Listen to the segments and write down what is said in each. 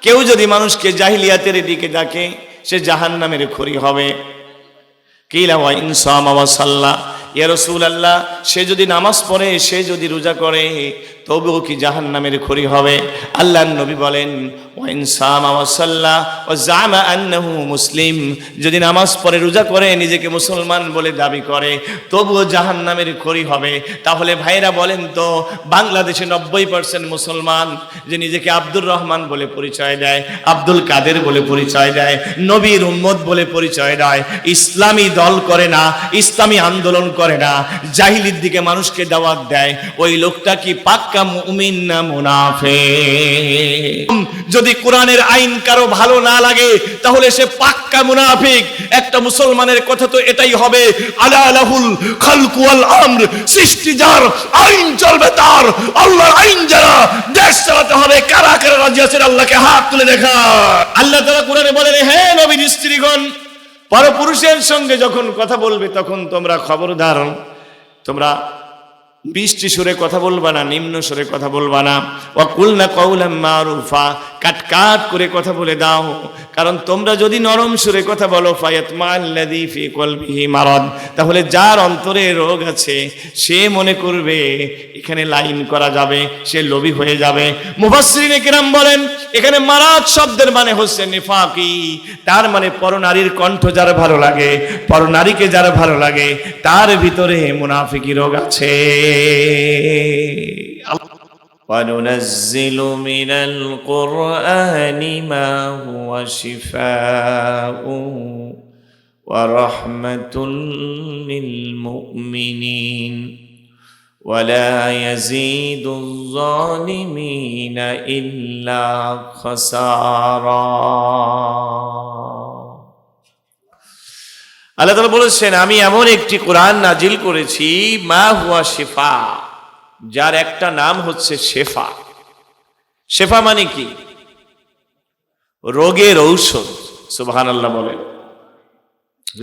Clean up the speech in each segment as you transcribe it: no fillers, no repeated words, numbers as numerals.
কেউ যদি মানুষকে জাহিলিয়াতের দিকে ডাকে সে জাহান্নামের খড়ি হবে। কিলা ওয়া ইন সামা ওয়া সাল্লা, ইয়া রাসূলুল্লাহ, সে যদি নামাজ পড়ে, সে যদি রোজা করে, তবুও কি জাহান্নামের খড়ি হবে? আল্লাহর নবী বলেন ওয়া ইন সামা ওয়া সাল্লা ওয়া জামা আন্নাহু মুসলিম, যদি নামাজ পড়ে রোজা করে নিজেকে মুসলমান বলে দাবি করে, তবুও জাহান্নামের খড়ি হবে। তাহলে ভাইরা বলেন তো, বাংলাদেশে 90% মুসলমান যে নিজেকে আব্দুর রহমান বলে পরিচয় দেয়, আব্দুল কাদের বলে পরিচয় দেয়, নবীর উম্মত বলে পরিচয় দেয়, ইসলামী দল করে না, ইসলামী আন্দোলন করে না, জাহিলির দিকে মানুষকে দাওয়াত দেয়, ওই লোকটা কি পাক্কা মুমিন না মুনাফিক? যদি কোরআনের আইন কারো ভালো না লাগে তাহলে সে পাক্কা মুনাফিক। একটা মুসলমানের কথা তো এটাই হবে, আলা লাহুল খালকু ওয়াল আমর, সৃষ্টি যার, আইন চলবে তার। আল্লাহর আইন যারা, দেশ চালাতে হবে। কারা কারা রাজি আছেন আল্লাহকে হাত তুলে দেখা। আল্লাহ তাআলা কোরআনে বলেন, হে নবীর স্ত্রীগণ, পরপুরুষের সঙ্গে যখন কথা বলবে তখন তোমরা খবরদার, তোমরা বৃষ্টি সুরে কথা বলবা না, নিম্ন সুরে কথা বলবা না। ওয়া কুলনা কাওলাম মারুফা, কাট কাট করে কথা বলে দাও। কারণ তোমরা যদি নরম সুরে কথা বলো, ফায়াতমাল্লাযী ফি কলবিহি মারাদ, তাহলে যার অন্তরে রোগ আছে সে মনে করবে এখানে লাইন করা যাবে, সে লোভী হয়ে যাবে। মুফাসসিরিনে কিরাম বলেন, এখানে মারাদ শব্দের মানে হচ্ছে নিফাকি, তার মানে পরনারীর কণ্ঠ যার ভালো লাগে, পরনারীকে যার ভালো লাগে, তার ভিতরে মুনাফিকি রোগ আছে। وَنُنَزِّلُ مِنَ الْقُرْآنِ مَا هُوَ شِفَاءٌ وَرَحْمَةٌ لِلْمُؤْمِنِينَ وَلَا يَزِيدُ الظَّالِمِينَ إِلَّا خَسَارًا। আল্লাহ তাআলা বলেছেন, আমি এমন একটি কোরআন নাজিল করেছি, মা হুয়া শিফা, যার একটা নাম হচ্ছে শেফা। শেফা মানে কি? রোগের ঔষধ। সুবহানাল্লাহ বলেন,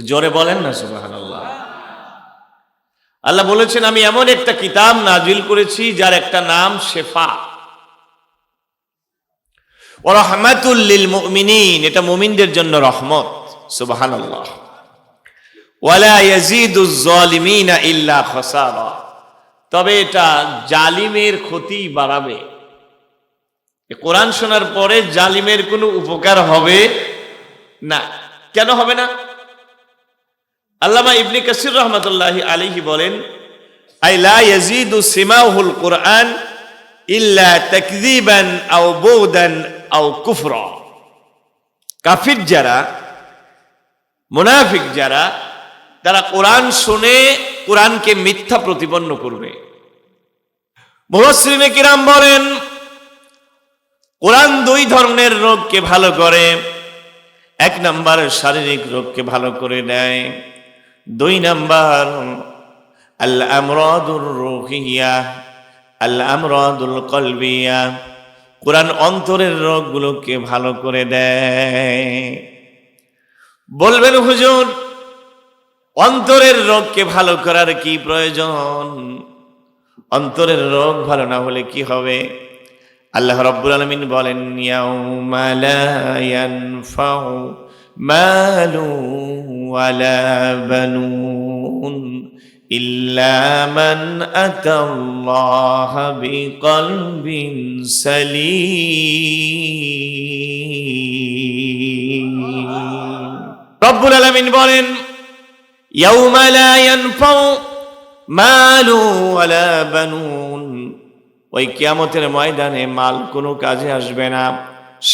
জোরে বলেন না সুবহানাল্লাহ। আল্লাহ বলেছেন, আমি এমন একটা কিতাব নাজিল করেছি যার একটা নাম শেফা। ওয়া রাহমাতুল লিল মুমিনিন, এটা মুমিনদের জন্য রহমত। সুবহানাল্লাহ। ওয়ালা ইয়াজিদুজ জালিমিনা ইল্লা খাসারা, তবে এটা জালিমের ক্ষতি বাড়াবে। কোরআন শোনার পরে জালিমের কোনো উপকার হবে না। কেন হবে না? আল্লামা ইবনে কাসির রাহমাতুল্লাহি আলাইহি বলেন, আই লা ইয়াজিদু সিমাউল কুরআন ইল্লা তাকযীবান আও বুদান আও কুফরা। কাফির যারা, মুনাফিক যারা, তারা কোরআন শুনে কোরআনকে মিথ্যা প্রতিপন্ন করবে। মুফাসসিরিনে কিরাম বলেন, কোরআন দুই ধরনের রোগকে ভালো করে। এক নাম্বার শারীরিক রোগকে ভালো করে দেয়, দুই নাম্বার আল আমরাদুর রূহিয়া, আল আমরাদুল কলবিয়া, কোরআন অন্তরের রোগগুলোকে ভালো করে দেয়। বলবেন হুজুর, অন্তরের রোগকে ভালো করার কি প্রয়োজন? অন্তরের রোগ ভালো না হলে কি হবে? আল্লাহ রাব্বুল আলামিন বলেন, ইয়াউমা লা ইয়ানফাউ মালু ওয়ালা বানুন ইল্লা মান আতাল্লাহা বিকলবিন সালিম। রাব্বুল আলামিন বলেন, ইয়াউমা লা ইয়ানফাউ মালু ওয়ালা বানুন, ওই কিয়ামতের ময়দানে মাল কোনো কাজে আসবে না,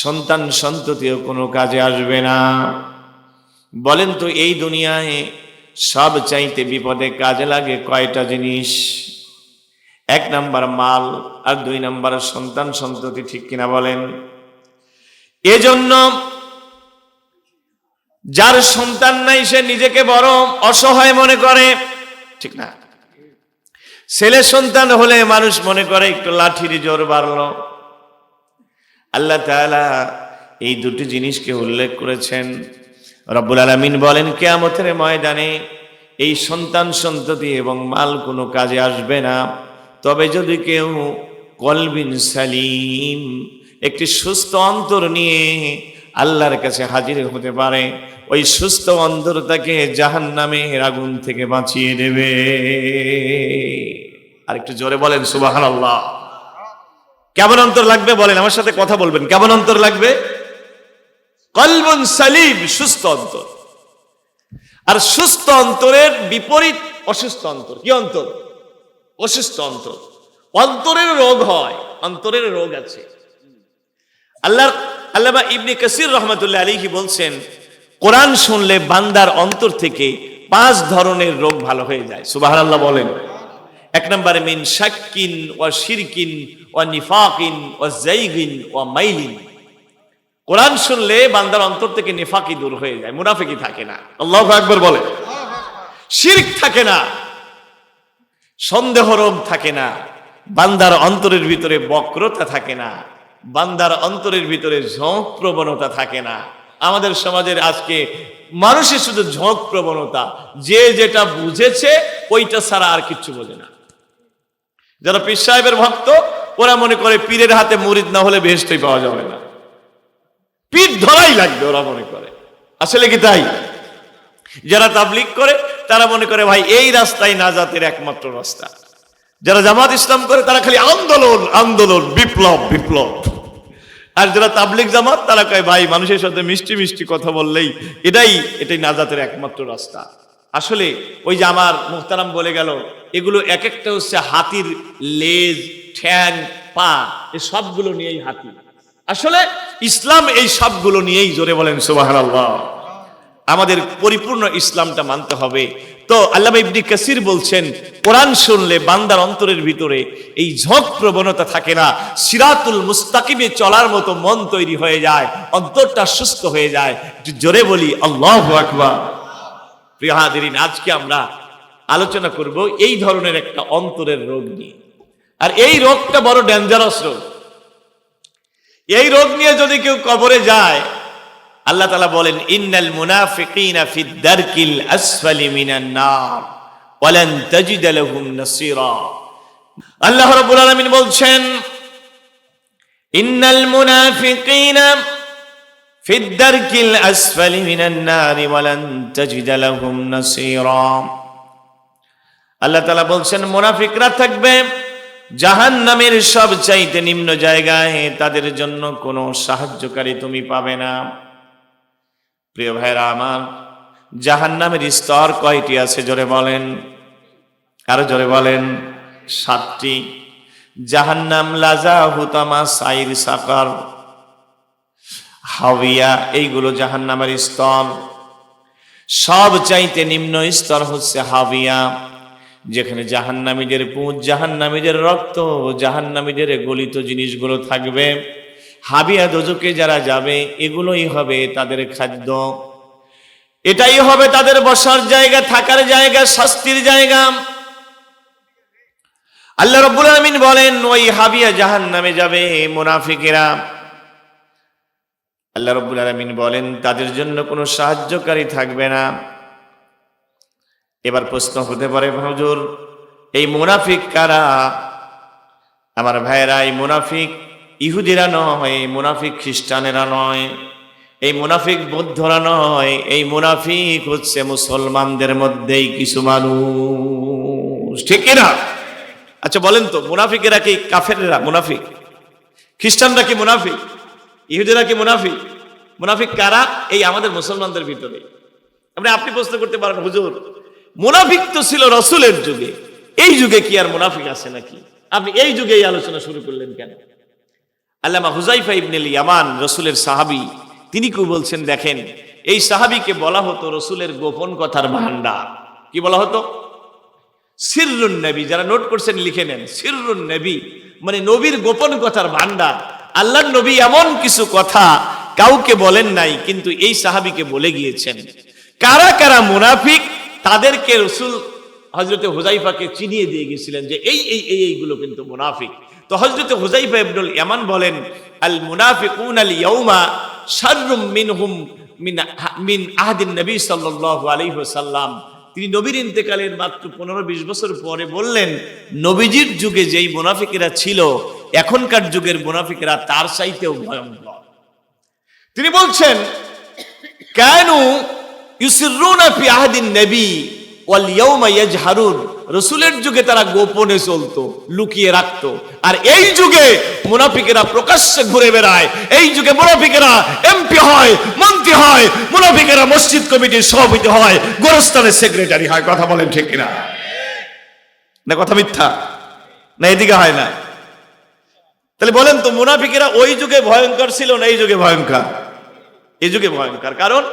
সন্তান সন্ততিও কোনো কাজে আসবে না। বলেন তো, এই দুনিয়ায় সব চাইতে বিপদে কাজে লাগে কয়টা জিনিস? এক নাম্বার মাল, আর দুই নাম্বার সন্তান সন্ততি। ঠিক কিনা বলেন? এজন্য যার সন্তান নাই সে নিজেকে বড় অসহায় মনে করে, ঠিক না? ছেলে সন্তান হলে মানুষ মনে করে একটু লাঠির জোর বাড়লো। আল্লাহ তাআলা এই দুটি জিনিসকে উল্লেখ করেছেন। রব্বুল আলামিন বলেন, কিয়ামতের ময়দানে এই সন্তান সন্ততি এবং মাল কোনো কাজে আসবে না, তবে যদি কেউ কলবিন সালিম, একটি সুস্থ অন্তর নিয়ে আল্লাহর কাছে হাজির হতে পারে, ওই সুস্থ অন্তরটাকে জাহান্নামের আগুন থেকে বাঁচিয়ে দেবে। আর একটু জোরে বলেন সুবহানাল্লাহ। কেমন অন্তর লাগবে বলেন, আমার সাথে কথা বলবেন, কেমন অন্তর লাগবে? কলবুন সালিম, সুস্থ অন্তর। আর সুস্থ অন্তরের বিপরীত অসুস্থ অন্তর। কি অন্তর? অসুস্থ অন্তর। অন্তরের রোগ হয়, অন্তরের রোগ আছে। আল্লামা ইবনে কাসির রাহমাতুল্লাহ আলাইহি বলছেন, কোরআন শুনলে বান্দার অন্তর থেকে 5 ধরনের রোগ ভালো হয়ে যায়। সুবহানাল্লাহ বলেন। 1 নম্বরে মিন শাক্কিন ওয়া শিরকিন ওয়া নিফাকিন ওয়া যায়গিন ওয়া মাইলিন। কোরআন শুনলে বান্দার অন্তর থেকে নিফাকি দূর হয়ে যায়, মুনাফিকি থাকে না। আল্লাহু আকবার বলে। শিরক থাকে না, সন্দেহ রোগ থাকে না, বান্দার অন্তরের ভিতরে বক্রতা থাকে না, বান্দার অন্তরের ভিতরে ঝোঁক প্রবণতা থাকে না। আমাদের সমাজের আজকে মানুষের শুধু ঝোঁক প্রবণতা, যে যেটা বুঝেছে ওইটা ছাড়া আর কিচ্ছু বোঝে না। যারা পীর সাহেবের ভক্ত, ওরা মনে করে পীরের হাতে মুরিদ না হলে বেহেশতই পাওয়া যাবে না, পীর ধরাই লাগবে, ওরা মনে করে। আসলে কি তাই? যারা তাবলীগ করে তারা মনে করে ভাই এই রাস্তাই নাজাতের একমাত্র রাস্তা। যারা জামাত ইসলাম করে তারা খালি আন্দোলন আন্দোলন, বিপ্লব বিপ্লব। আর যারা তাবলীগ জামাত তারা কয় ভাই মানুষের সাথে মিষ্টি মিষ্টি কথা বললেই এটাই নাজাতের একমাত্র রাস্তা। আসলে ওই যে আমার মুহতারাম বলে গেল, এগুলো এক একটা হচ্ছে হাতির লেজ, ঠ্যাং, পা, এই সবগুলো নিয়েই হাতি। আসলে ইসলাম এই সবগুলো নিয়েই, জোরে বলেন সুবহানাল্লাহ। আমাদের পরিপূর্ণ ইসলামটা মানতে হবে। তো আল্লামা ইবনে কাসির বলছেন, কোরআন শুনলে বান্দার অন্তরের ভিতরে এই ঝোঁক প্রবণতা থাকে না, সিরাতুল মুস্তাকিমে চলার মতো মন তৈরি হয়ে যায়, অন্তরটা সুস্থ হয়ে যায়। একটু জোরে বলি আল্লাহু আকবার। প্রিয় হাজিরিন, আজকে আমরা আলোচনা করব এই ধরনের একটা অন্তরের রোগ নিয়ে। আর এই রোগটা বড় ডেঞ্জারাস রোগ। এই রোগ নিয়ে যদি কেউ কবরে যায়, আল্লাহ তাআলা বলেন, ইন্নাল মুনাফিকিনা ফিদ দারকিল আসফালি মিনান নার ওয়া লান তাজিদ লাহুম নাসীরা। আল্লাহ রাব্বুল আলামিন বলছেন, ইন্নাল মুনাফিকিনা ফিদ দারকিল আসফালি মিনান নার ওয়া লান তাজিদ লাহুম নাসীরা। আল্লাহ তাআলা বলছেন, মুনাফিকরা থাকবে জাহান্নামের সবচাইতে নিম্ন জায়গায়, তাদের জন্য কোনো সাহায্যকারী তুমি পাবে না। প্রিয় ভাইরা আমার, জাহান্নামের স্তর কয়টি আছে জোরে বলেন, আরো জোরে বলেন। 7টি। জাহান্নাম, লাজা, হুতামা, সাইর, সাকার, হাওয়িয়া, এইগুলো জাহান্নামের স্তর। সবচাইতে নিম্ন স্তর হচ্ছে হাওয়িয়া, যেখানে জাহান্নামীদের পুঁজ, জাহান্নামীদের রক্ত, জাহান্নামীদের গলিত জিনিসগুলো থাকবে। হাবিয়া দোজকে যারা যাবে, এগুলোই হবে তাদের খাদ্য, এটাই হবে তাদের বসার জায়গা, থাকার জায়গা, শাস্তির জায়গা। আল্লাহ রাব্বুল আলামিন বলেন, ওই হাবিয়া জাহান্নামে যাবে মুনাফিকেরা। আল্লাহ রাব্বুল আলামিন বলেন, তাদের জন্য কোনো সাহায্যকারী থাকবে না। এবার প্রশ্ন হতে পারে, হুজুর এই মুনাফিক কারা? আমার ভাইয়েরা, এই মুনাফিক ইহুদিরা নয়, এই মুনাফিক খ্রিস্টানেরা নয়, এই মুনাফিক বৌদ্ধরা নয়, এই মুনাফিক হচ্ছে মুসলমানদের মধ্যেই কিছু মানুষ, ঠিক না? আচ্ছা বলেন তো, মুনাফিকেরা কি কাফেররা মুনাফিক? খ্রিস্টানরা কি মুনাফিক? ইহুদিরা কি মুনাফিক? মুনাফিক কারা? এই আমাদের মুসলমানদের ভিতরে। আপনি প্রশ্ন করতে পারেন, হুজুর মুনাফিক তো ছিল রাসূলের যুগে, এই যুগে কি আর মুনাফিক আছে নাকি? আপনি এই যুগে এই আলোচনা শুরু করলেন কেন? আল্লামা হুযায়ফা ইবনুল ইয়ামান, রাসূলের সাহাবী, তিনি কি বলছেন দেখেন, এই সাহাবীকে বলা হতো রাসূলের গোপন কথার ভান্ডার। কি বলা হতো? সিররুন নবী। যারা নোট করছেন লিখে নেন, সিররুন নবী মানে নবীর গোপন কথার ভান্ডার। আল্লাহর নবী এমন কিছু কথা কাউকে বলেন নাই, কিন্তু এই সাহাবীকে বলে গিয়েছেন। কারা কারা মুনাফিক তাদেরকে রাসূল হযরতে হুযায়ফাকে চিনিয়ে দিয়ে গিয়েছিলেন যে এইগুলো কিন্তু মুনাফিক। তো হযরতে হুযায়ফা ইবনুল ইয়ামান বলেন, আল মুনাফিকুনা আল ইয়াউমা শাররুম মিনহুম মিন আহদিন নবী সাল্লাল্লাহু আলাইহি ওয়াসাল্লাম। তিনি নবীর ইন্তেকালের মাত্র 15-20 বছর পরে বললেন, নবীজির যুগে যেই মুনাফিকেরা ছিল এখনকার যুগের মুনাফিকেরা তার চাইতেও ভয়ঙ্কর। তিনি বলছেন, কানু ইউসিরুনা ফি আহদিন নবী ওয়াল ইয়াউমা ইয়াজহারুন, রাসূলের যুগে তারা গোপনে চলতো, লুকিয়ে রাখতো, আর এই যুগে মুনাফিকেরা প্রকাশ্যে ঘুরে বেড়ায়। এই যুগে মুনাফিকেরা এমপি হয়, মন্ত্রী হয়, মুনাফিকেরা মসজিদ কমিটির সভাপতি হয়, গোরস্থানের সেক্রেটারি হয়। কথা বলেন ঠিক কিনা? না কথা মিথ্যা? না এদিকে হয় না? তাহলে বলেন তো, মুনাফিকেরা ওই যুগে ভয়ঙ্কর ছিল না এই যুগে ভয়ঙ্কর? এই যুগে ভয়ঙ্কর, কারণ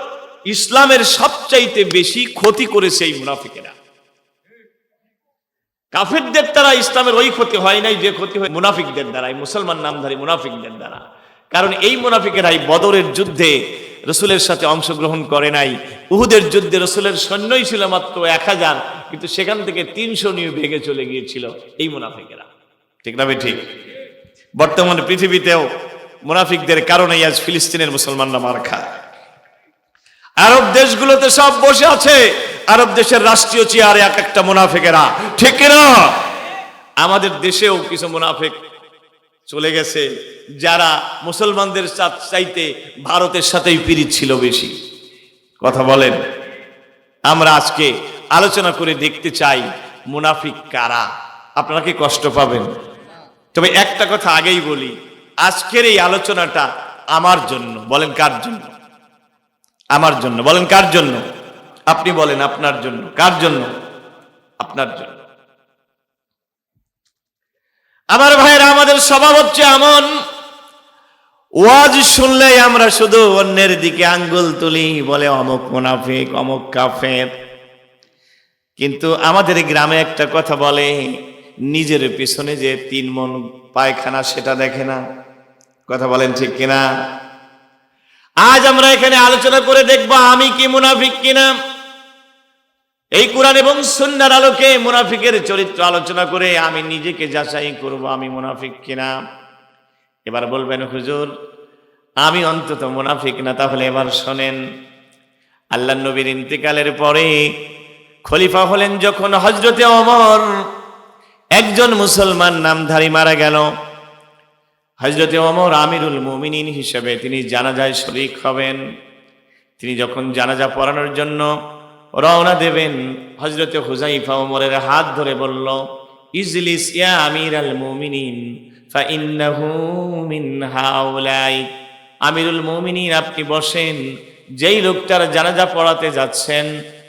ইসলামের সবচাইতে বেশি ক্ষতি করেছে এই মুনাফিকেরা। কাফেরদের দ্বারা ইসলামের ওই ক্ষতি হয় নাই যে ক্ষতি হয় মুনাফিকদের দ্বারা, মুসলমান নামধারী মুনাফিকদের দ্বারা। কারণ এই মুনাফিকেরাই বদরের যুদ্ধে রসুলের সাথে অংশগ্রহণ করে নাই। উহুদের যুদ্ধে রসুলের সৈন্যই ছিল মাত্র 1000, কিন্তু সেখান থেকে 300 নিয়ে ভেগে চলে গিয়েছিল এই মুনাফিকেরা। ঠিক না ঠিক? বর্তমান পৃথিবীতেও মুনাফিকদের কারণেই আজ ফিলিস্তিনের মুসলমানরা মার খায়। আরব দেশগুলোতে সব বসে আছে, আরব দেশের রাষ্ট্রীয় চেয়ারে এক একটা মুনাফিকেরা। ঠিক না? আমাদের দেশেও কিছু মুনাফিক চলে গেছে যারা মুসলমানদের চাইতে ভারতের সাথেই পীড়িত ছিল বেশি। কথা বলেন। আমরা আজকে আলোচনা করে দেখতে চাই মুনাফিক কারা। আপনারা কি কষ্ট পাবেন? তবে একটা কথা আগেই বলি, আজকের এই আলোচনাটা আমার জন্য। বলেন কার জন্য? আমার জন্য। বলেন কার জন্য? আপনি বলেন আপনার জন্য। কার জন্য? আপনার জন্য। আমার ভাইরা, আমাদের স্বভাব হচ্ছে এমন, ওয়াজ শুনলেই আমরা শুধু অন্যের দিকে আঙ্গুল তুলি, বলে অমুক মুনাফিক, অমুক কাফের। কিন্তু আমাদের গ্রামে একটা কথা বলে, নিজের পেছনে যে 3 মণ পায়খানা সেটা দেখে না। কথা বলেন ঠিক কিনা? আজ আমরা এখানে আলোচনা করে দেখব আমি কি মুনাফিক কিনা। এই কোরআন এবং সুন্নাহর আলোকে মুনাফিকের চরিত্র আলোচনা করে আমি নিজেকে যাচাই করব আমি মুনাফিক কিনা। এবার বলবেন, হুজুর আমি অন্তত মুনাফিক না। তাহলে এবার শোনেন, আল্লাহর নবীর ইন্তেকালের পরে খলিফা হলেন যখন হযরতে ওমর, একজন মুসলমান নামধারী মারা গেল। হযরতে ওমর আমিরুল মুমিনিন হিসেবে তিনি জানাজায় শরীক হবেন। তিনি যখন জানাজা পড়ানোর জন্য রওনা দেবেন, হযরতে হুযাইফা ওমরের হাত ধরে বলল, ইজলিস ইয়া আমিরাল মুমিনিন ফাইন্নাহু মিন হাউলাই। আমিরুল মুমিনিন আপনি বসেন, যেই লোকটার জানাজা পড়াতে যাচ্ছেন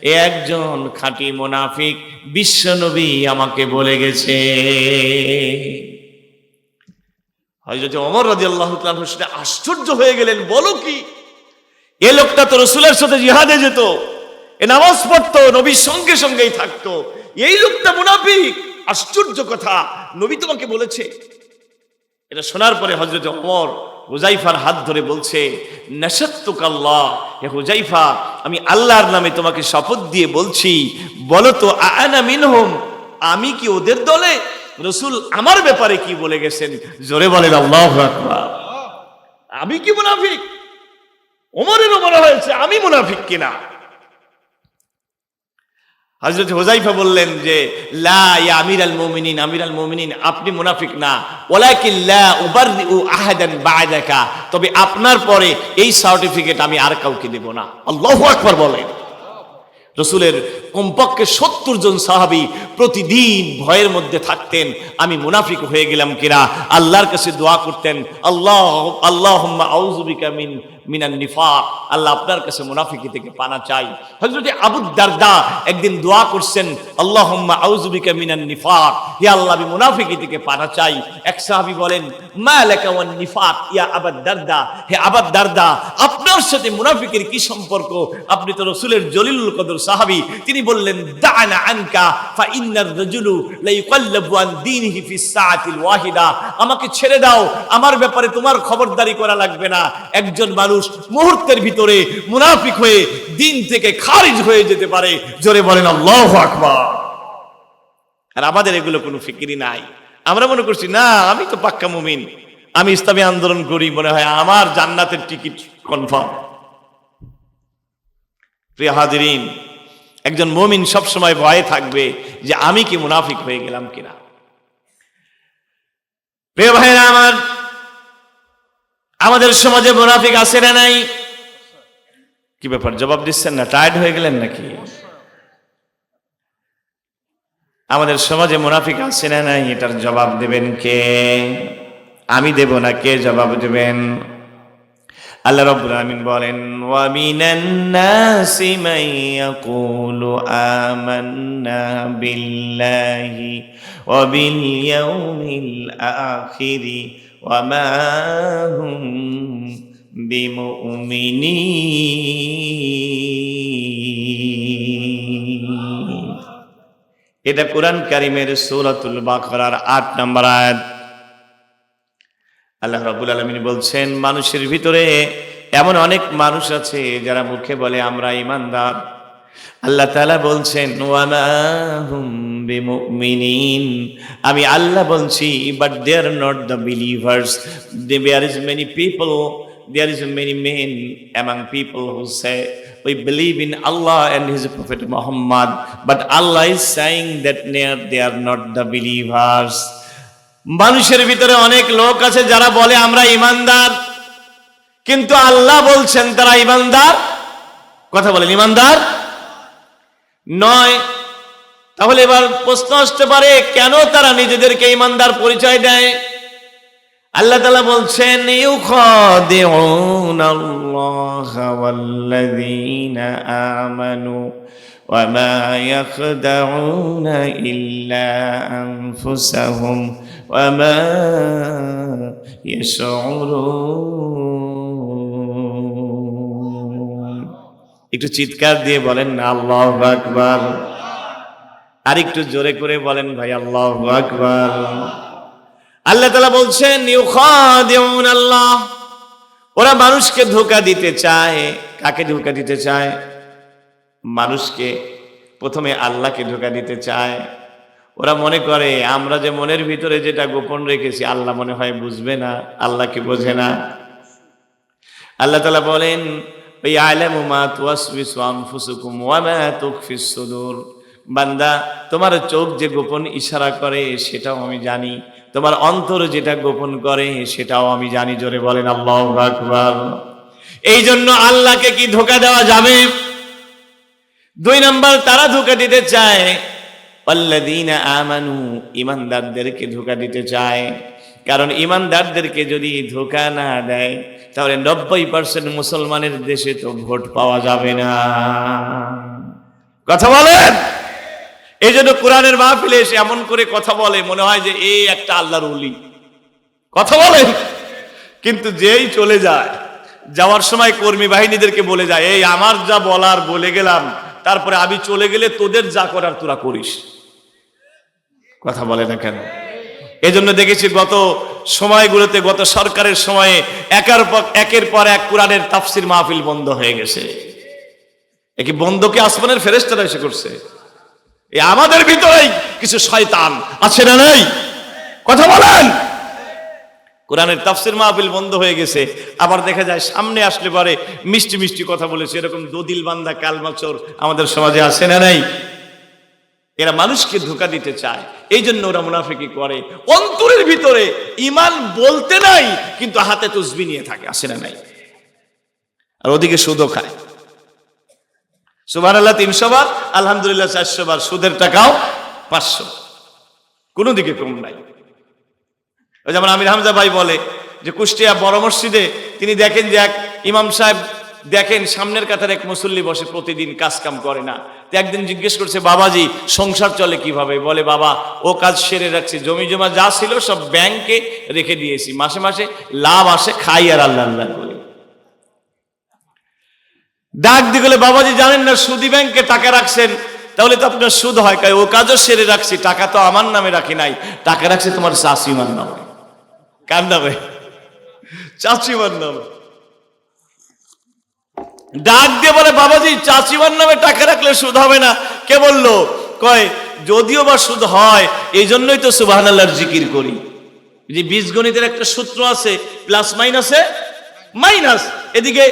এ একজন খাঁটি মুনাফিক, বিশ্বনবী আমাকে বলে গেছে। হযরত ওমর রাদিয়াল্লাহু তাআলা শুনে আশ্চর্য হয়ে গেলেন, বলো কি? এ লোকটা তো রাসূলের সাথে জিহাদে যেত, এ নামাজ পড়তো, নবীর সঙ্গে সঙ্গেই থাকতো, এই লোকটা মুনাফিক। আশ্চর্য কথা, নবী তোমাকে বলেছে। এটা শোনার পরে হযরত ওমর হুযাইফার হাত ধরে বলছে, নাশাত্তুকাল্লাহ, হে হুযাইফা আমি আল্লাহর নামে তোমাকে শপথ দিয়ে বলছি, বলো তো আনা মিনহুম, আমি কি ওদের দলে? রাসূল আমার ব্যাপারে কি বলে গেছেন? জোরে বলেন আল্লাহু আকবার। আমি কি মুনাফিক? ওমরেরও মনে হয়েছে আমি মুনাফিক কিনা। হযরত হুযাইফা বললেন যে, লা ইয়া আমিরাল মুমিনিন, আমিরাল মুমিনিন আপনি মুনাফিক না, ওয়ালাকিন লা উবাররিউ আহাদান বা'দাকা, তবে আপনার পরে এই সার্টিফিকেট আমি আর কাউকে দেব না। আল্লাহু আকবার বলেন। রাসূলের কমপক্ষে 70 জন সাহাবী প্রতিদিন ভয়ের মধ্যে থাকতেন, আমি মুনাফিক হয়ে গেলাম কিনা। আল্লাহর কাছে দোয়া করতেন, আল্লাহুম্মা আউযু বিকা মিনান নিফাক, আল্লাহ আপনার কাছে মুনাফিকি থেকে পানা চাই। হযরত আবু দারদা একদিন দোয়া করছেন, আল্লাহুম্মা আউযু বিকা মিনান নিফাক, হে আল্লাহ আমি মুনাফিকি থেকে পানা চাই। এক সাহাবী বলেন, মা লাকা ওয়ান নিফাক ইয়া আবু দারদা, হে আবু দারদা আপনার সাথে মুনাফিকের কি সম্পর্ক? আপনি তো রাসূলের জলিলুল কদর সাহাবী। তিনি বললেন, দা'না আনকা ফা ইন্নার রাজুলু লা ইকাল্লাবু আন দীনিহি ফি সাআতিল ওয়াহিদা, আমাকে ছেড়ে দাও, আমার ব্যাপারে তোমার খবরদারি করা লাগবে না। একজন মানুষ মুহূর্তের ভিতরে মুনাফিক হয়ে দিন থেকে খারিজ হয়ে যেতে পারে। জোরে বলেন আল্লাহু আকবার। আর আমাদের এগুলো কোনো ফিকিরই নাই। আমরা মনে করছি না আমি তো পাক্কা মুমিন, আমি ইসলামী আন্দোলন করি, মনে হয় আমার জান্নাতের টিকিট কনফার্ম। প্রিয় হাজিরিন, একজন মুমিন সব সময় ভয়ে থাকবে যে আমি কি মুনাফিক হয়ে গেলাম কিনা। প্রিয় ভাইরা আমার, আমাদের সমাজে মুনাফিক আছে না নাই? কি ব্যাপার, জবাব দিচ্ছেন না? টায়ার্ড হয়ে গেলেন নাকি? আমাদের সমাজে মুনাফিক আছে না নাই, এটার জবাব দেবেন কে? আমি দেব না, কে জবাব দেবেন? আল্লাহ রাব্বুল আলামিন বলেন, ওয়া মিনান নাসি মান ইয়াকুলু আমান্না বিল্লাহি ওয়া বিল ইয়াউমিল আখিরি ওয়া মা হুম বিমুমিনিন। এটা কোরআন কারীমের সূরাতুল বাকারার ৮ নম্বর আয়াত। আল্লাহ রাব্বুল আলামিন বলছেন, মানুষের ভিতরে এমন অনেক মানুষ আছে যারা মুখে বলে আমরা ঈমানদার। আল্লাহ তাআলা বলছেন, ওয়া মা হুম বিমুমিনিন, আমি আল্লাহ বলছি, but they are not the believers. There is many people, there is many men among people who say we believe in Allah and His Prophet Muhammad, but Allah is saying that they are not the believers. মানুষের ভিতরে অনেক লোক আছে যারা বলে আমরা ঈমানদার, কিন্তু আল্লাহ বলছেন তারা ঈমানদার। কথা বলেন, ঈমানদার নয়। তাহলে এবার প্রশ্ন আসতে পারে, কেন তারা নিজেদেরকে ঈমানদার পরিচয় দেয়? আল্লাহ তাআলা বলছেন, ইউখাদিউনাল্লাহা ওয়াল্লাযীনা আমানু ওয়া মা ইয়াখদাউনা ইল্লা আনফুসাহুম ওয়া মা ইয়াশউরুন। একটু চিৎকার দিয়ে বলেন না আল্লাহু আকবার। আর একটু জোরে করে বলেন ভাই আল্লাহু আকবার। আল্লাহ তাআলা বলছেন, ইউখাদিউনাল্লাহ, ওরা মানুষকে ধোঁকা দিতে চায়। কাকে ধোঁকা দিতে চায়? মানুষকে। প্রথমে আল্লাহকে ধোঁকা দিতে চায়। ওরা মনে করে আমরা যে মনের ভিতরে যেটা গোপন রেখেছি আল্লাহ মনে হয় বুঝবে না, আল্লাহ কি বোঝে না? আল্লাহ তাআলা বলেন, ইয়ালামু মা তুওয়াসবিসু আনফুসুকুম ওয়া মা তুখফিস সুদূর। বান্দা, তোমার চোখ যে গোপন ইশারা করে সেটাও আমি জানি, তোমার অন্তর যেটা গোপন করে সেটাও আমি জানি। জোরে বলেন আল্লাহু আকবার। এই জন্য আল্লাহকে কি ধোঁকা দেওয়া যাবে? ২ নম্বর, তারা ধোঁকা দিতে চায় আল্লাযীনা আমানু, ঈমানদারদেরকে ধোঁকা দিতে চায়। কারণ ঈমানদারদেরকে যদি ধোঁকা না দেয় তাহলে ৯০% মুসলমানের দেশে তো ভোট পাওয়া যাবে না। কথা বলেন। এই জন্য কোরআনের মাহফিলে এসে এমন করে কথা বলে মনে হয় যে এই একটা আল্লাহর ওলি। কথা বলেন। কিন্তু যেই চলে যায়, যাওয়ার সময় কর্মী বাহিনীদেরকে বলে যায়, এই আমার যা বলার বলে গেলাম, তারপরে আমি চলে গেলে তোদের যা করার তোরা করিস। কথা বলে না কেন? এই জন্য দেখেছি গত সময়গুলোতে, গত সরকারের সময়ে একের পর এক কোরআনের তাফসির মাহফিল বন্ধ হয়ে গেছে। একে বন্ধকে আসমানের ফেরেশতারা এসে করছে। আমাদের ভিতরেই কিছু শয়তান আছে না নাই? কথা বলেন। কোরআনের তাফসীর মাহফিল বন্ধ হয়ে গেছে, আবার দেখা যায় সামনে আসলে পরে মিষ্টি মিষ্টি কথা বলেছে। এরকম দদিল বান্দা কালমাচোর আমাদের সমাজে আছে না নাই? এরা মানুষকে ধোঁকা দিতে চায়, এই জন্য ওরা মুনাফিকি করে। অন্তরের ভিতরে ঈমান বলতে নাই, কিন্তু হাতে তাসবিহ নিয়ে থাকে। আছে না নাই? আর ওদিকে সুদও খায়। সুবহানাল্লাহ ৩০০ বার, আলহামদুলিল্লাহ ৪০০ বার, সুদের টাকাও ৫০০, কোনো দিকে কম নাই। যেমন আমির হামজা ভাই বলে যে কুষ্টিয়া বড় মসজিদে তিনি দেখেন যে এক ইমাম সাহেব দেখেন সামনের কাতারে এক মুসল্লি বসে, প্রতিদিন কাজ কাম করে না। তো একদিন জিজ্ঞেস করছে, বাবাজি সংসার চলে কিভাবে? বলে, বাবা ও কাজ সেরে রাখছি, জমি জমা যা ছিল সব ব্যাংকে রেখে দিয়েছি, মাসে মাসে লাভ আসে, খাই আর আল্লাহ আল্লাহ করি। ডাক দিয়ে গেলে, বাবাজি জানেন না সুদী ব্যাংকে টাকা রাখছেন, তাহলে তো আপনার সুদ হয়। ও কাজও সেরে রাখছি, টাকা তো আমার নামে রাখি নাই, টাকা রাখছে তোমার চাচিমার নামে। কার নামে? চাচিমার নামে। ডাক দিয়ে বলে, বাবাজি চাচিমার নামে টাকা রাখলে সুদ হবে না। কে বললো? কয় যদিও বা সুদ হয়, এই জন্যই তো সুবহানাল্লাহর জিকির করি। যে বীজগণিতের একটা সূত্র আছে, প্লাস মাইনাসে মাইনাস, এদিকে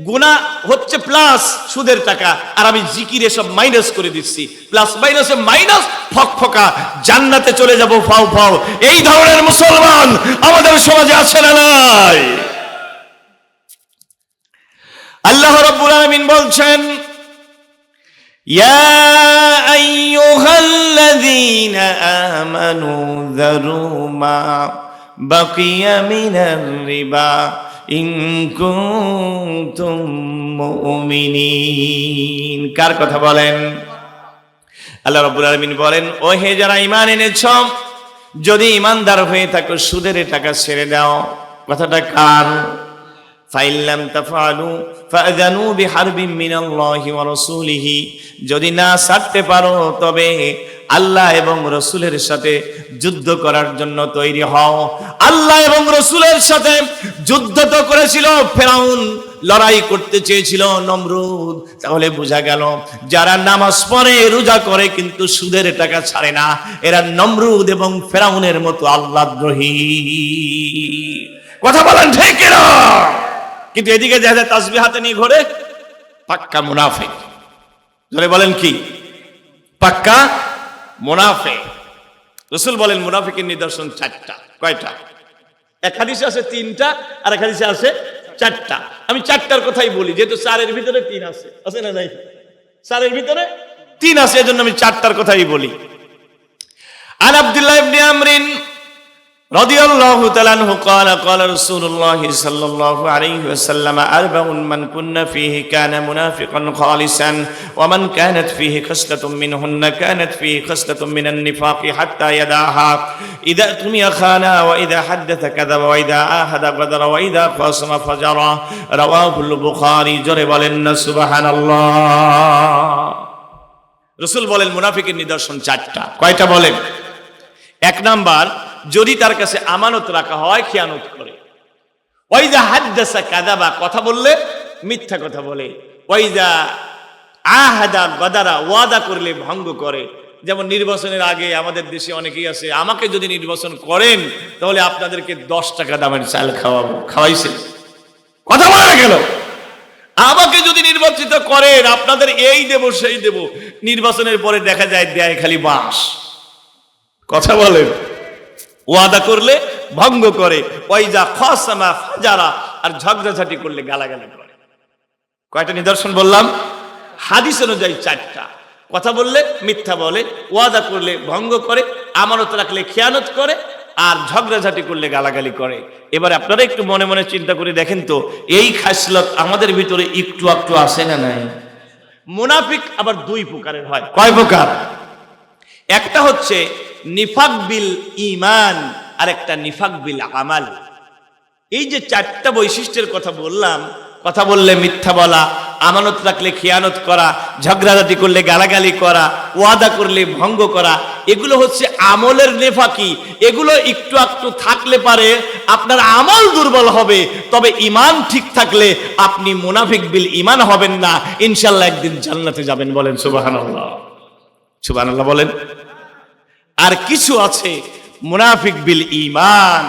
গুনাহ হচ্ছে প্লাস সুদের টাকা, আর আমি জিকিরে সব মাইনাস করে দিচ্ছি, প্লাস মাইনাসে মাইনাস, ফকফকা, জান্নাতে চলে যাব ফাও ফাও। এই ধরনের মুসলমান আমাদের সমাজে আছে না নাই? আল্লাহ রাব্বুল আলামিন বলছেন, ইয়া আইয়ুহাল্লাযীনা আমানু যারু মা বাকিয়া মিনার রিবা ইন কুনতুম মুমিনিন। কার কথা বলেন? আল্লাহ রাব্বুল আলামিন বলেন, ও হে যারা ঈমান এনেছ, যদি ঈমানদার হয়ে থাকো সুদের টাকা ছেড়ে দাও। কথাটা কার? ফাইল্লাম তাফআলু ফাআযানু বিহারবিন মিনাল্লাহি ওয়া রাসূলিহি। যদি না ছাড়তে পারো তবে আল্লাহ এবং রাসূলের সাথে যুদ্ধ করার জন্য তৈরি হও। আল্লাহ এবং রাসূলের সাথে যুদ্ধ তো করেছিল ফেরাউন, লড়াই করতে চেয়েছিল নমরুদ। তাহলে বোঝা গেল যারা নামাজ পড়ে রোজা করে কিন্তু সুদের টাকা ছাড়ে না, এরা নমরুদ এবং ফেরাউনের মতো আল্লাহদ্রোহী। কথা বলেন ঠিক কিনা? কিন্তু এদিকে যারা তাসবিহ হাতে নিয়ে ঘোরে পাক্কা মুনাফিক। ধরে বলেন কি? পাক্কা মুনাফিক। রাসূল বলেন মুনাফিকের নিদর্শন চারটা। কয়টা? এক হাদিসে আছে তিনটা, আর এক হাদিসে আছে চারটা। আমি চারটার কথাই বলি, যেহেতু চারের ভিতরে তিন আছে। আছে না নাই? চারের ভিতরে তিন আছে, এজন্য আমি চারটার কথাই বলি। আন আব্দুল্লাহ ইবনে আমরিন রাদিয়াল্লাহু তাআলা আনহু قال قال رسول الله صلى الله عليه وسلم أربع من كن فيه كان منافقا خالصا ومن كانت فيه خصلة منهن كانت فيه خصلة من النفاق حتى يدعها إذا اؤتمن خان وإذا حدث كذب وإذا عاهد غدر وإذا خاصم فجر رواه البخاري। জোরে বলেন না সুবহানাল্লাহ। রাসূল বলেন মুনাফিকের নিদর্শন চারটা। কয়টা বলেন? এক নাম্বার, যদি তার কাছে আমানত রাখা হয় খেয়ানত করে। ওয়াইদা হাদ্দাসা কাযাবা, কথা বললে মিথ্যা কথা বলে। ওয়াইদা আহাদা গাদারা, ওয়াদা করলে ভঙ্গ করে। যেমন নির্বাচনের আগে আমাদের দেশে অনেকেই আছে, আমাকে যদি নির্বাচন করেন তাহলে আপনাদেরকে 10 টাকা দামের চাল খাওয়াবো। খাওয়াইছে? কথা বলা গেল। আমাকে যদি নির্বাচিত করেন আপনাদের এই দেব সেই দেব, নির্বাচনের পরে দেখা যায় দেয় খালি বাঁশ। কথা বলেন। ওয়াদা করলে ভঙ্গ করে। ওয়াইজা খাসামা ফাজারা, আর ঝগড়াঝাটি করলে গালাগালি করে। কয়টা নিদর্শন বললাম? হাদিস অনুযায়ী চারটা। কথা বললে মিথ্যা বলে, ওয়াদা করলে ভঙ্গ করে, আমানত রাখলে খেয়ানত করে, আর ঝগড়াঝাটি করলে গালাগালি করে। এবার আপনারা একটু মনে মনে চিন্তা করে দেখেন তো, এই খাসলত আমাদের ভিতরে একটু একটু আসে না নাই? মুনাফিক আবার দুই প্রকারের হয়। কয় প্রকার? একটা হচ্ছে নিফাক বিল ঈমান, আর একটা নিফাক বিল আমাল। এই যে চারটা বৈশিষ্ট্যের কথা বললাম, কথা বললে মিথ্যা বলা, আমানত রাখলে খেয়ানত করা, ঝগড়াঝাটি করলে গালাগালি করা, ওয়াদা করলে ভঙ্গ করা, এগুলো হচ্ছে আমলের নেফাকি। এগুলো একটু একটু থাকলে পারে আপনার আমল দুর্বল হবে, তবে ঈমান ঠিক থাকলে আপনি মুনাফিক বিল ঈমান হবেন না, ইনশাআল্লাহ একদিন জান্নাতে যাবেন। বলেন সুবহানাল্লাহ। সুবহানাল্লাহ বলেন। আর কিছু আছে মুনাফিক বিল ঈমান,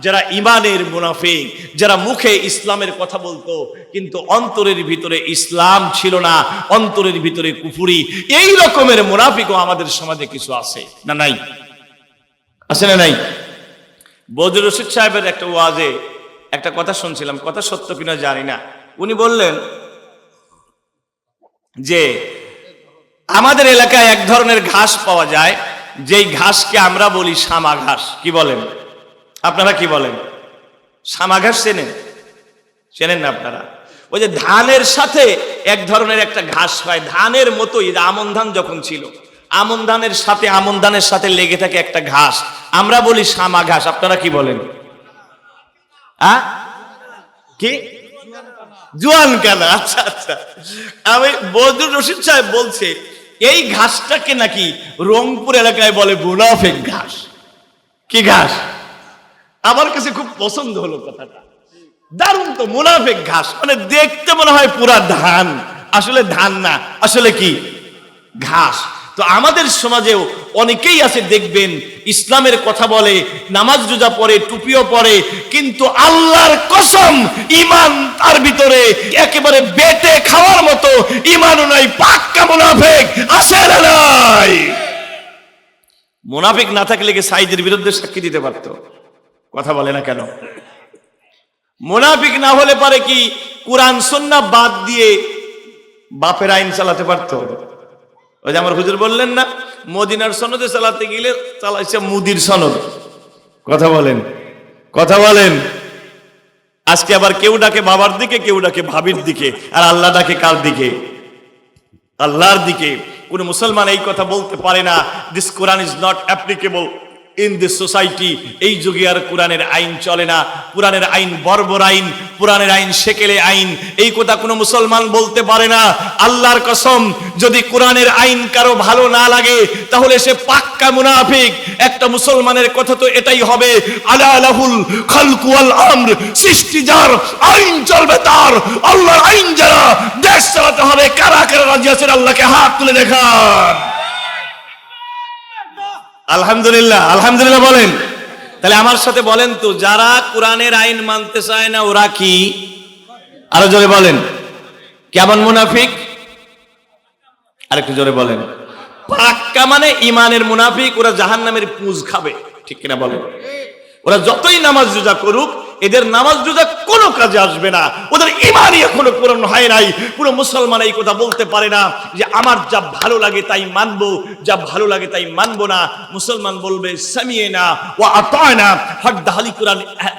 যারা ঈমানের মুনাফিক, যারা মুখে ইসলামের কথা বলতো কিন্তু অন্তরের ভিতরে ইসলাম ছিল না, অন্তরের ভিতরে কুফরি। এই রকমের মুনাফিকও আমাদের সমাজে কিছু আছে না নাই? আছে না নাই? বদরুল রশিদ সাহেবের একটা ওয়াজে একটা কথা শুনছিলাম, কথা সত্য কিনা জানি না। উনি বললেন যে আমাদের এলাকায় এক ধরনের ঘাস পাওয়া যায়, যেই ঘাসকে আমরা বলি শামা ঘাস। কি বলেন আপনারা? কি বলেন? শামা ঘাস চেনেন? চেনেন না আপনারা? ওই যে ধানের সাথে এক ধরনের একটা ঘাস হয়, ধানের মতোই। আমন ধান যখন ছিল, আমন ধানের সাথে লেগে থাকে একটা ঘাস, আমরা বলি শামা ঘাস। আপনারা কি বলেন? কি? জোয়ান কানা। আচ্ছা আচ্ছা। আমি বদরুল রশিদ সাহেব বলছে এই ঘাসটাকে নাকি রংপুর এলাকায় বলে মুনাফিক ঘাস। কি ঘাস? আমার কাছে খুব পছন্দ হলো কথাটা। দারুণ তো, মুনাফিক ঘাস। মানে দেখতে মনে হয় পুরা ধান, আসলে ধান না, আসলে কি? ঘাস। তো আমাদের সমাজেও অনেকেই আছে দেখবেন ইসলামের কথা বলে, নামাজ রোজা পড়ে, টুপিও পড়ে, কিন্তু আল্লাহর কসম ঈমান তার ভিতরে একেবারে বেটে খাওয়ার মতো ঈমানও নাই, পাক্কা মুনাফিক। আছে না নাই? মুনাফিক না থাকলে কি সাইদের বিরুদ্ধে সাক্ষী দিতে পারতো? কথা বলে না কেন? মুনাফিক না হলে পারে কি কোরআন সুন্নাহ বাদ দিয়ে বাপের আইন চালাতে পারতো? ওই যে আমার হুজুর বললেন না, মদিনার সনদে চালাতে গেলে চালাইছে মুদির সনদ। কথা বলেন, কথা বলেন। আজকে আবার কেউ ডাকে বাবার দিকে, কেউ ডাকে ভাবির দিকে, আর আল্লাহ ডাকে কার দিকে? আল্লাহর দিকে। কোন মুসলমান এই কথা বলতে পারে না, this Quran is not applicable in this society. এই যুগে আর কোরআনের আইন চলে না, কোরআনের আইন বর্বর আইন, কোরআনের আইন সেকেলে আইন, এই কথা কোনো মুসলমান বলতে পারে না। আল্লাহর কসম, যদি কোরআনের আইন কারো ভালো না লাগে তাহলে সে পাক্কা মুনাফিক। একটা মুসলমানের কথা তো এটাই হবে, আলা লাহুল খালকু ওয়াল আমর, সৃষ্টি যার, আইন চলবে তার। আল্লাহর আইন যারা, দেশ চালাতে হবে। কারা কারা রাজি আছেন আল্লাহকে হাত তুলে দেখান। আলহামদুলিল্লাহ, আলহামদুলিল্লাহ বলেন। তাহলে আমার সাথে বলেন তো, যারা কোরআনের আইন মানতে চায় না ওরা কি? আরো জোরে বলেন, কেমন মুনাফিক? আরেকটু জোরে বলেন। পাক্কা মানে ইমানের মুনাফিক। ওরা জাহান্নামের পুঁজ খাবে, ঠিক কিনা বলেন? ওরা যতই নামাজ রোজা করুক, এদের নামাজ রোজা কোনো কাজে আসবে না, ওদের ঈমানই এখনো পূরণ হয় নাই। পুরো মুসলমান এই কথা বলতে পারে না যে আমার যা ভালো লাগে তাই মানবো, যা ভালো লাগে তাই মানবো না। মুসলমান বলবে সামিয়েনা ওয়া আতানা, what the holy Quran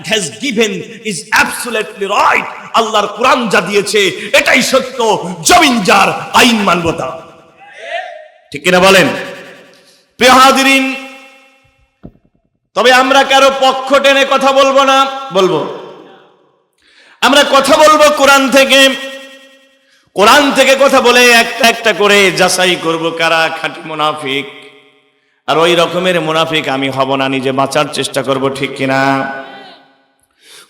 has given is absolutely right. আল্লাহর কোরআন যা দিয়েছে এটাই সত্য, জমিন যার, আইন মানবো তা। ঠিক কিনা বলেন? প্রিয় হাজিরিন, তবে আমরা কারো পক্ষ টেনে কথা বলবো না, বলবো আমরা কথা বলবো কোরআন থেকে। কোরআন থেকে কথা বলে একটা একটা করে যাচাই করব কারা খাঁটি মুনাফিক, আর ওই রকমের মুনাফিক আমি হব না, নিজে বাঁচার চেষ্টা করব, ঠিক কিনা?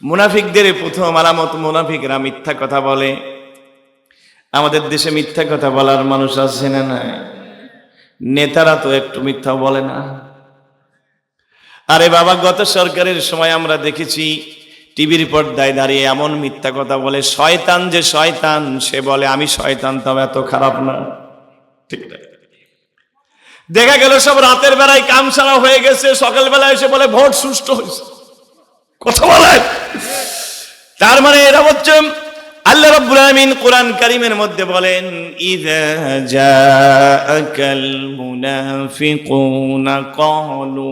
মুনাফিকদের প্রথম আলামত, মুনাফিকরা মিথ্যা কথা বলে। আমাদের দেশে মিথ্যা কথা বলার মানুষ আছে না নাই? নেতারা তো একটু মিথ্যা বলে না। আরে বাবা, গত সরকারের সময় আমরা দেখেছি টিভির পর্দায় দাঁড়িয়ে এমন মিথ্যা কথা বলে, শয়তান যে শয়তান, সে বলে আমি শয়তান, তবে এত খারাপ না। ঠিক না? দেখা গেল সব রাতের বেলায় কাম সারা হয়ে গেছে, সকালবেলায় এসে বলে ভোট সুষ্ঠু হয়েছে। কথা বলে, তার মানে এরা হচ্ছে, আল্লাহ রাব্বুল আলামিন কোরআন কারীমের মধ্যে বলেন, ইযা জাআকাল মুনাফিকুনা ক্বালু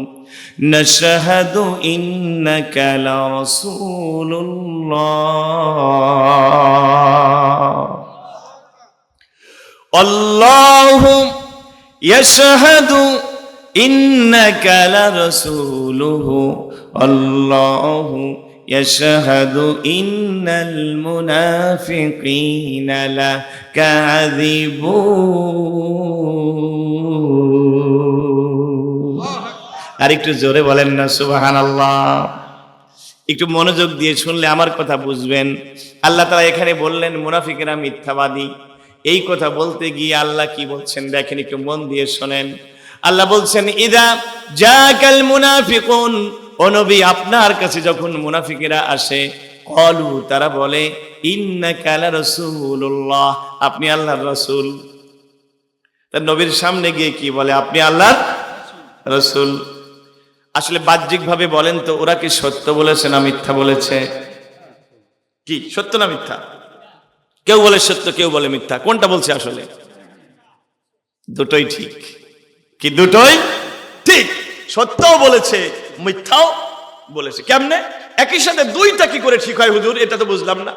নাশহাদু ইন্নাকা লারাসূলুল্লাহ আল্লাহু ইয়াশহাদু ইন্নাকা লারাসূলুহু আল্লাহু ইয়াশহাদু ইন্নাল মুনাফিকিনা লাকাযিবুন। আর একটু জোরে বলেন না সুবহানাল্লাহ। একটু মনোযোগ দিয়ে শুনলে আমার কথা বুঝবেন। আল্লাহ তাআলা এখানে বললেন মুনাফিকেরা মিথ্যাবাদী। এই কথা বলতে গিয়ে আল্লাহ কি বলছেন দেখেন, একটু মন দিয়ে শোনেন। আল্লাহ বলছেন, ইদা জাকাল মুনাফিকুন, ও নবী আপনার কাছে যখন মুনাফিকেরা আসে, ক্বালু তারা বলে, ইন্নাকা লারাসূলুল্লাহ, আপনি আল্লাহর রাসূল। তার নবীর সামনে গিয়ে কি বলে, আপনি আল্লাহর রাসূল। আসলে বাহ্যিক ভাবে বলেন তো, ওরা কি সত্য বলেছে না মিথ্যা বলেছে? কি সত্য না মিথ্যা? কেউ বলে সত্য, কেউ বলে মিথ্যা। কোনটা বলছে আসলে? দুটোই ঠিক। কি দুটোই ঠিক? সত্যও বলেছে, মিথ্যাও বলেছে। কেমনে? একই সাথে দুইটা কি করে ঠিক হয় হুজুর? এটা তো বুঝলাম না।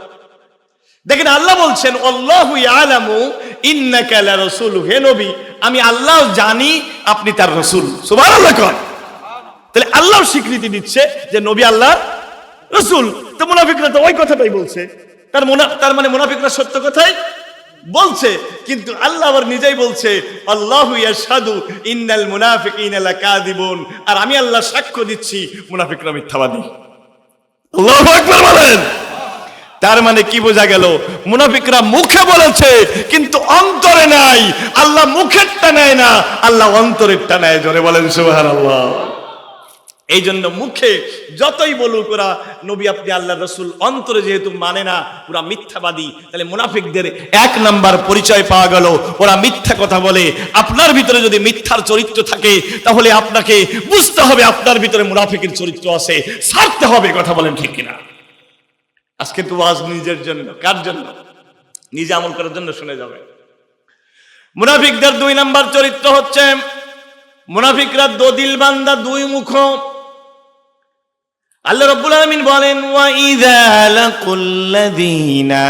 দেখেন আল্লাহ বলছেন, আল্লাহু ইয়ালামু ইন্নাকা লারাসূলু, হে নবী আমি আল্লাহ জানি আপনি তার রাসূল। সুবহানাল্লাহ। তাহলে আল্লাহ স্বীকৃতি দিচ্ছে যে নবী আল্লাহর রাসূল। তো মুনাফিকরা তো ওই কথাটাই বলছে। তার মানে মুনাফিকরা সত্য কথাই বলছে, কিন্তু আল্লাহ আবার নিজেই বলছে, আল্লাহু ইয়াশহাদু ইন্নাল মুনাফিকিনা লাকাযিবুন, আর আমি আল্লাহ সাক্ষ্য দিচ্ছি মুনাফিকরা মিথ্যাবাদী। আল্লাহু আকবার বলেন। তার মানে কি বোঝা গেল? মুনাফিকরা মুখে বলেছে কিন্তু অন্তরে নাই। আল্লাহ মুখেরটা নেয় না, আল্লাহ অন্তরেরটা নেয়। জোরে বলেন সুবহানাল্লাহ। এই জন্য মুখে যতই বলুক ওরা নবী আপনি আল্লাহ রসুল, অন্তরে যেহেতু মানে না, পুরা মিথ্যাবাদী। তাহলে মুনাফিকদের এক নাম্বার পরিচয় পাওয়া গেল, ওরা মিথ্যা কথা বলে। আপনার ভিতরে যদি মিথ্যার চরিত্র থাকে তাহলে আপনাকে বুঝতে হবে আপনার ভিতরে মুনাফিকের চরিত্র আছে, ছাড়তে হবে। কথা বলেন ঠিক কিনা? আজকে তো ওয়াজ নিজের জন্য, কার জন্য? নিজে আমল করার জন্য শুনে যাবে। মুনাফিকদের দুই নাম্বার চরিত্র হচ্ছে মুনাফিকরা দোদিল বান্দা, দুই মুখ। আল্লাহ রাব্বুল আলামিন বলেন ওয়া ইযা লাকুল্লাযীনা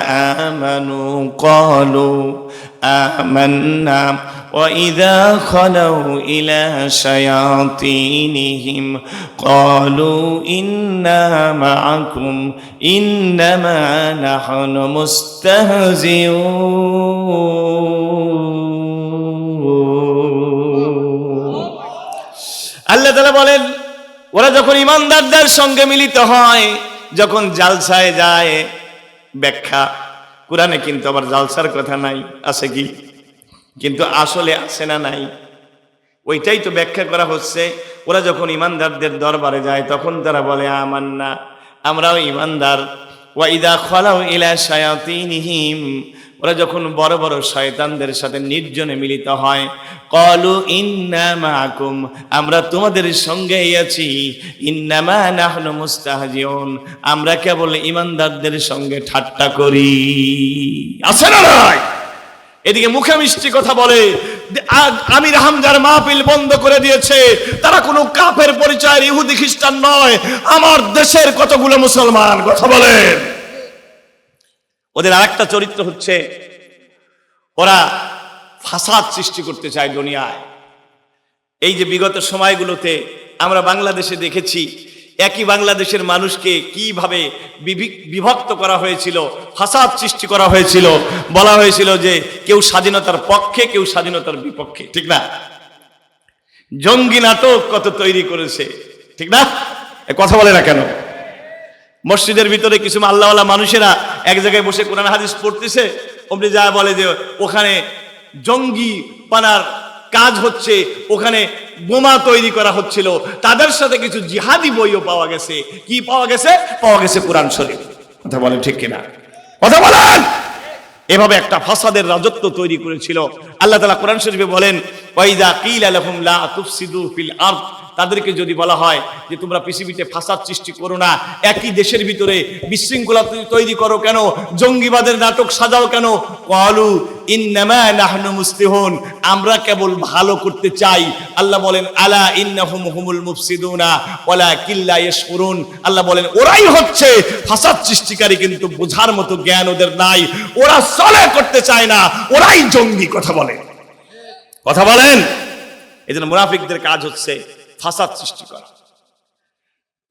আমানু ক্বালু আমান্না ওয়া ইযা খালাউ ইলা শায়াতিনিহিম ক্বালু ইন্না মাআকুম ইন্নামা নাহনু মুস্তাহজিউন। আল্লাহ তাআলা বলেন ওরা যখন ইমানদারদের সঙ্গে মিলিত হয়, যখন জালসায় যায়, ব্যাখ্যা কোরআনে কিন্তু আবার জালসার কথা নাই, আছে কি? কিন্তু আসলে আছে না নাই? ওইটাই তো ব্যাখ্যা করা হচ্ছে। ওরা যখন ইমানদারদের দরবারে যায় তখন তারা বলে আমান্না, আমরাও ইমানদার। ওয়া ইযা খালাউ ইলা শায়াতিনিহিম, ওরা যখন বড় বড় শয়তানদের সাথে নির্জনে মিলিত হয়, ক্বালু ইন্না মাআকুম, আমরা তোমাদের সঙ্গেই আছি। ইন্নামা নাহনু মুস্তাহজিউন, আমরা কেবল ইমানদারদের সঙ্গে ঠাট্টা করি। আছে না নাই? এদিকে মুখে মিষ্টি কথা বলে, আমির হামজার মাহফিল বন্ধ করে দিয়েছে। তারা কোনো কাফের পরিচয়ের ইহুদি খ্রিস্টান নয়, আমার দেশের কতগুলো মুসলমান। কথা বলেন। ওদের আরেকটা চরিত্র হচ্ছে ওরা ফাসাদ সৃষ্টি করতে চায় দুনিয়ায়। এই যে বিগত সময়গুলোতে আমরা বাংলাদেশে দেখেছি, একই বাংলাদেশের মানুষকে কিভাবে বিভক্ত করা হয়েছিল, ফাসাদ সৃষ্টি করা হয়েছিল। বলা হয়েছিল যে কেউ স্বাধীনতার পক্ষে, কেউ স্বাধীনতার বিপক্ষে, ঠিক না? জঙ্গি নাটক কত তৈরি করেছে, ঠিক না? কথা বলে না কেন? মসজিদের ভিতরে কিছু আল্লাহওয়ালা মানুষেরা এক জায়গায় বসে কোরআন হাদিস পড়তেছে, অমনি যা বলে যে ওখানে জঙ্গি পানার কাজ হচ্ছে, ওখানে বোমা তৈরি করা হচ্ছিল। তাদের সাথে কিছু জিহাদি বইও পাওয়া গেছে। কি পাওয়া গেছে? পাওয়া গেছে কোরআন শরীফ। কথা বলেন ঠিক কিনা? কথা বলেন। এভাবে একটা ফাসাদের রাজত্ব তৈরি করেছিল। আল্লাহ তাআলা কোরআন শরীফে বলেন ওয়াইযা কিলা লাহুম লা তুফসিদু ফিল আরদ, তাদেরকে যদি বলা হয় যে তোমরা পৃথিবীতে ফাসাদ সৃষ্টি করো না, একই দেশের ভিতরে বিশৃঙ্খলা তৈরি করো কেন, জঙ্গিবাদের নাটক সাজাও কেন, ক্বালু ইন্নামা নাহনু মুসলিহুন, আমরা কেবল ভালো করতে চাই। আল্লাহ বলেন আলা ইন্নাহুম হুমুল মুফসিদুনা ওয়ালাকিন লা ইয়াশকুরুন, আল্লাহ বলেন ওরাই হচ্ছে ফাসাদ সৃষ্টিকারী, কিন্তু বোঝার মতো জ্ঞান ওদের নাই। ওরা সলে করতে চায় না, ওরাই জঙ্গি। কথা বলেন, কথা বলেন। এজন্য মুনাফিকদের কাজ হচ্ছে ফাসাদ সৃষ্টি করা।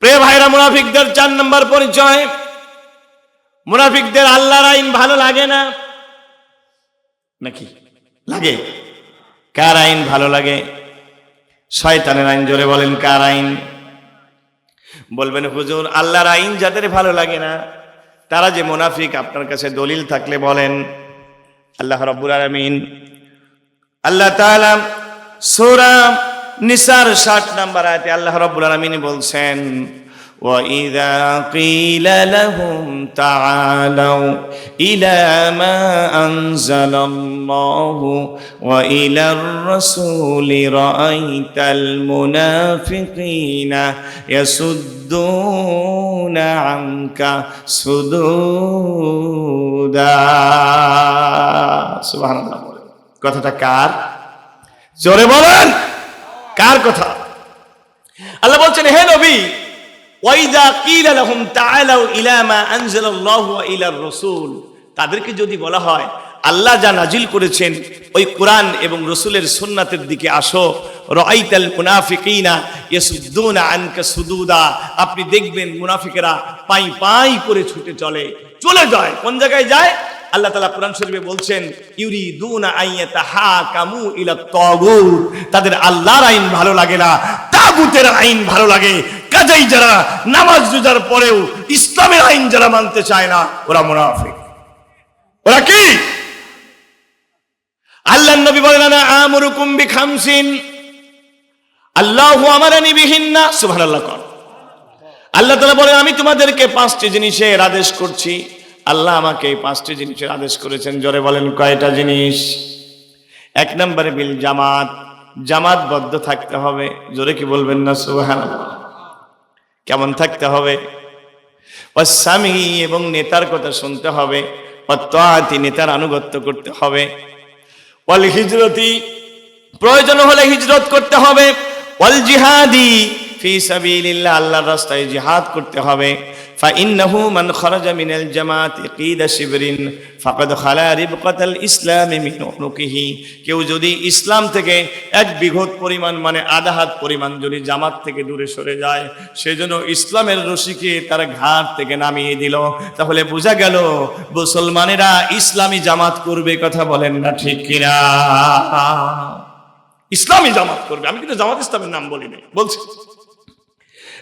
প্রিয় ভাইরা, মুনাফিকদের 4 নম্বর পরিচয়, মুনাফিকদের আল্লাহর আইন ভালো লাগে না। নাকি লাগে? কার আইন ভালো লাগে? শয়তানের আইন। জোরে বলেন কার আইন? বলবেন হুজুর আল্লাহর আইন যাদের ভালো লাগে না তারা যে মুনাফিক, আপনার কাছে দলিল থাকলে বলেন। আল্লাহ রাব্বুল আলামিন, আল্লাহ তাআলা সূরা নিসার 60 নম্বর আয়াতে আল্লাহ রাব্বুল আলামিন বলছেন ওয়া ইযা কিলা লাহুম তাআলাউ ইলা মা আনজালাল্লাহু ওয়া ইলার রাসূলি রাআইতাল মুনাফিকিনা ইয়াসুদ্দুনা আনকা সুদুদা। সুবহানাল্লাহ। কথাটা কার? জোরে বলেন কার কথা? আল্লাহ বলছেন হে নবী, ওয়াইদা কিলা লাহুম তাআলাউ ইলা মা আনজালাল্লাহু ওয়া ইলার রাসূল, তাদেরকে যদি বলা হয় আল্লাহ যা নাজিল করেছেন ওই কোরআন এবং রাসূলের সুন্নাতের দিকে আসো, রাআইতাল মুনাফিকিনা ইয়াসুদ্দুনা আনকা সুদুদা, আপনি দেখবেন মুনাফিকেরা পাই পাই করে ছুটে চলে যায়। কোন জায়গায় যায়? আল্লাহ তাআলা কোরআন শরীফে বলছেন ইউরিদুনা আইয়াতাহাকামু ইলা তাগুত, তাদের আল্লাহর আইন ভালো লাগে না, তাগুতের আইন ভালো লাগে। কাজেই যারা নামাজ রোজার পরেও ইসলামের আইন যারা মানতে চায় না ওরা মুনাফিক। ওরা কি? আল্লাহর নবী বলেন, আনা আমুরুকুম বিখামসিন আল্লাহু আমারানি বিহিন্না। সুবহানাল্লাহ। আল্লাহ তাআলা বলেন, আমি তোমাদেরকে 5টি জিনিসের আদেশ করছি। আল্লাহ আমাকে এই 5টি জিনিসের আদেশ করেছেন। জোরে বলেন কয়টা জিনিস? 1 নম্বরে বিল জামাত, জামাতবদ্ধ থাকতে হবে। জোরে কি বলবেন না সুবহানাল্লাহ? কেমন থাকতে হবে? ওয়াসামি, এবং নেতার কথা শুনতে হবে। ওয়াতাআতি, নেতার আনুগত্য করতে হবে। ওয়াল হিজরতি, প্রয়োজন হলে হিজরত করতে হবে। ওয়াল জিহাদি ফি সাবিলিল্লাহ, আল্লাহর রাস্তায় জিহাদ করতে হবে। ফাইন্নাহু মান খারাজা মিনাল জামাতি কিদা শিবরিন ফাকাদ খালা রিবকাতাল ইসলামি মিন উনুকিহি। কেউ যদি ইসলাম থেকে 1 বিঘত পরিমাণ মানে আধা হাত পরিমাণ যদি জামাত থেকে দূরে সরে যায়, সেজন্য ইসলামের রশিকে তার ঘাট থেকে নামিয়ে দিল। তাহলে বোঝা গেল মুসলমানেরা ইসলামী জামাত করবে। কথা বলেন না ঠিক কিনা? ইসলামী জামাত করবে। আমি কিন্তু জামাত ইসলামের নাম বলি নাই, বলছি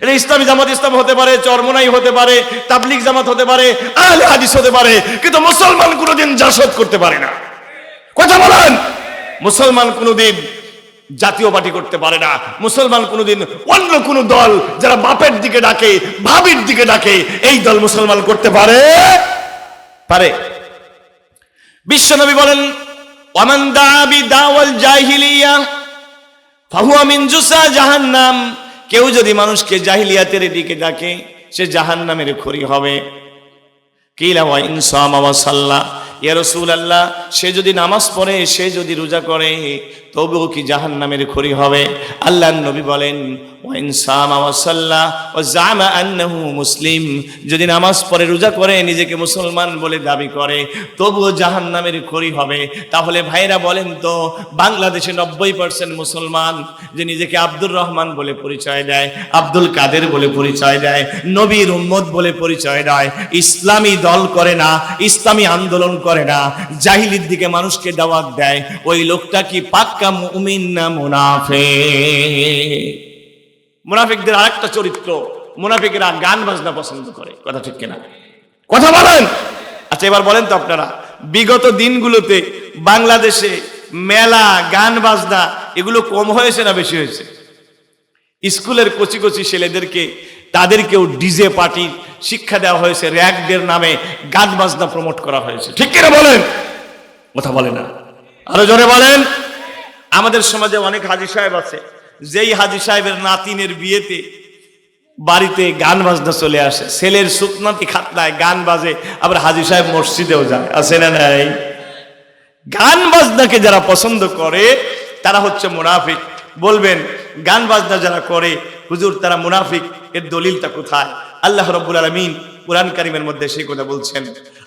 এটা ইসলামী জামাত ইসলাম হতে পারে, চরমনাই হতে পারে, তাবলিগ জামাত হতে পারে, আহলে হাদিস হতে পারে, কিন্তু মুসলমান কোনোদিন জাসদ করতে পারে না। কথা বলেন। মুসলমান কোনোদিন জাতীয় পার্টি করতে পারে না। মুসলমান কোনোদিন অন্য কোন দল যারা বাপের দিকে ডাকে, ভাবির দিকে ডাকে, এই দল মুসলমান করতে পারে? বিশ্বনবী বলেন, ওয়ামান দাআ বিদাওয়াল জাহিলিয়া ফাহুয়া মিন জুসা জাহান্নাম। কেউ যদি মানুষকে জাহিলিয়াতের দিকে ডাকে, সে জাহান্নামের খড়ি হবে। কিলা ওয়া ইন সামা ওয়া সাল্লা, ইয়া রাসূলুল্লাহ, সে যদি নামাজ পড়ে, সে যদি রোজা করে, তবুও কি জাহান্নামের খড়ি হবে? আল্লাহর নবী বলেন, ওয়া ইন সামা ওয়া সাল্লা ওয়া জামা আন্নাহু মুসলিম, যদি নামাজ পড়ে, রোজা করে, নিজেকে মুসলমান বলে দাবি করে, তবুও জাহান্নামের খড়ি হবে। তাহলে ভাইরা বলেন তো, বাংলাদেশে 90% মুসলমান যে নিজেকে আব্দুর রহমান বলে পরিচয় দেয়, আব্দুল কাদের বলে পরিচয় দেয়, নবীর উম্মত বলে পরিচয় দেয়, ইসলামী দল করে না, ইসলামী আন্দোলন করে না, জাহিলির দিকে মানুষকে দাওয়াত দেয়, ওই লোকটা কি পাক্কা মুমিন না মুনাফিক? মুনাফিকদের আরেকটা চরিত্র, মুনাফিকরা গান বাজনা পছন্দ করে। কথা ঠিক কিনা? কথা বলেন। আচ্ছা এবার বলেন তো আপনারা, বিগত দিনগুলোতে বাংলাদেশে মেলা, গান বাজনা এগুলো কম হয়েছে না বেশি হয়েছে? স্কুলের কচি কচি ছেলেদেরকে তাদেরকেও ডিজে পার্টি শিক্ষা দেওয়া হয়েছে, র্যাগদের নামে গান বাজনা প্রমোট করা হয়েছে। ঠিক কিনা বলেন? কথা বলে না, আরো জোরে বলেন। আমাদের সমাজে অনেক হাজী সাহেব আছে, যেই হাজী সাহেবের নাতিনের বিয়েতে বাড়িতে গান বাজনা চলে আসে, ছেলের সুকনাতি খাতনায় গান বাজে, আবার হাজী সাহেব মসজিদেও যায়, আছে না নাই? গান বাজনাকে যারা পছন্দ করে তারা হচ্ছে মুনাফিক। বলবেন গান বাজনা যারা করে হুজুর তারা মুনাফিক, এর দলিলটা কোথায়? আল্লাহ রাব্বুল আলামিন কুরআন কারীমের মধ্যে সেই কথা বলছেন,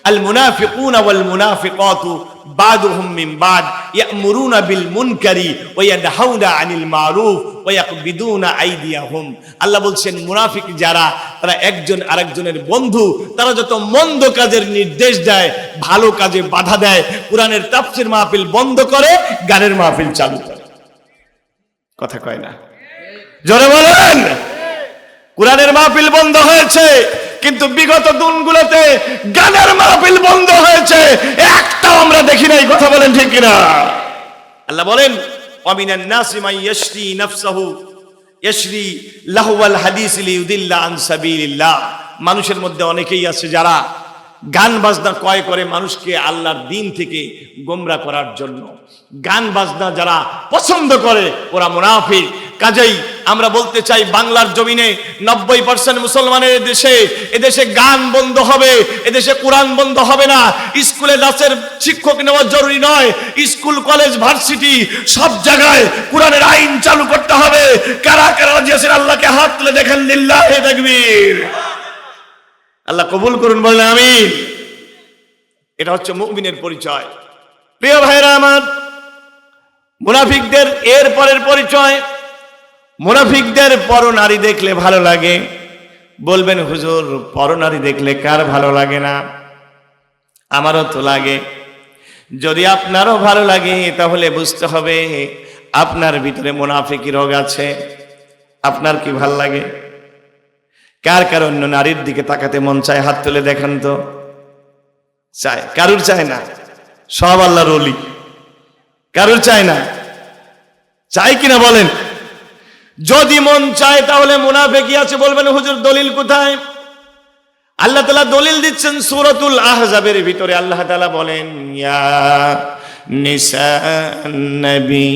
আল মুনাফিকুনা ওয়াল মুনাফিকাতু বাদুহুম মিন বাদ ইয়ামুরুনা বিল মুনকারি ওয়া ইয়ানহাউনা আনিল মারুফ ওয়া ইয়াকবিদুনা আইদিয়াহুম। আল্লাহ বলছেন মুনাফিক যারা, তারা একজন আরেকজনের বন্ধু, তারা যত মন্দ কাজের নির্দেশ দেয়, ভালো কাজে বাধা দেয়। কোরআনের তাফসীর মাহফিল বন্ধ করে, গানের মাহফিল চালু করে। কথা কয় না, জোরে বলেন। কোরআনের মাহফিল বন্ধ হয়েছে, কিন্তু বিগত দিনগুলোতে গানের মাহফিল বন্ধ হয়েছে, একটাও আমরা দেখি নাই। কথা বলেন ঠিক কিনা? আল্লাহ বলেন, ওয়ামিনান নাসি মান ইয়াশরি নাফসাহু ইয়াশরি লাহওয়াল হাদিস লিইউদিল্লা আন সাবিলিল্লাহ। মানুষের মধ্যে অনেকেই আছে যারা গান বাজনা ক্রয় করে মানুষকে আল্লাহর দ্বীন থেকে গোমরা করার জন্য। গান বাজনা যারা পছন্দ করে ওরা মুনাফিক। কাজেই আমরা বলতে চাই, বাংলার জমিনে 90% মুসলমানের দেশে, এদেশে গান বন্ধ হবে, এদেশে কোরআন বন্ধ হবে না। স্কুলে নাচের শিক্ষক নেওয়া জরুরি নয়, স্কুল কলেজ ভার্সিটি সব জায়গায় কোরআনের আইন চালু করতে হবে। কারা কারা রাজি আছেন আল্লাহকে হাত তুলে দেখেন, লিল্লাহি তাকবীর। আল্লাহ কবুল করুন, বলেন আমিন। এটা হচ্ছে মুমিনের পরিচয়। প্রিয় ভাইরা আমার, মুনাফিকদের এর পরের পরিচয়, মুনাফিকদের পরনারী দেখলে ভালো লাগে। বলবেন হুজুর পরনারী দেখলে কার ভালো লাগে না? আমারও তো লাগে। যদি আপনারও ভালো লাগে তাহলে বুঝতে হবে আপনার ভিতরে মুনাফিকি রোগ আছে। আপনার কি ভাল লাগে? কার কার অন্য নারীর দিকে তাকাতে মন চায়? হাত তুলে দেখেন তো। চায়? কারুর চায় না? সব আল্লাহর ওলি, কারুর চায় না? চায় কিনা বলেন? যদি মন চায় তাহলে মুনাফিকি আছে। বলবেন হুজুর দলিল কোথায়? আল্লাহ তাআলা দলিল দিচ্ছেন সূরাতুল আহজাবের ভিতরে। আল্লাহ তাআলা বলেন, ইয়া নিসাআন নবী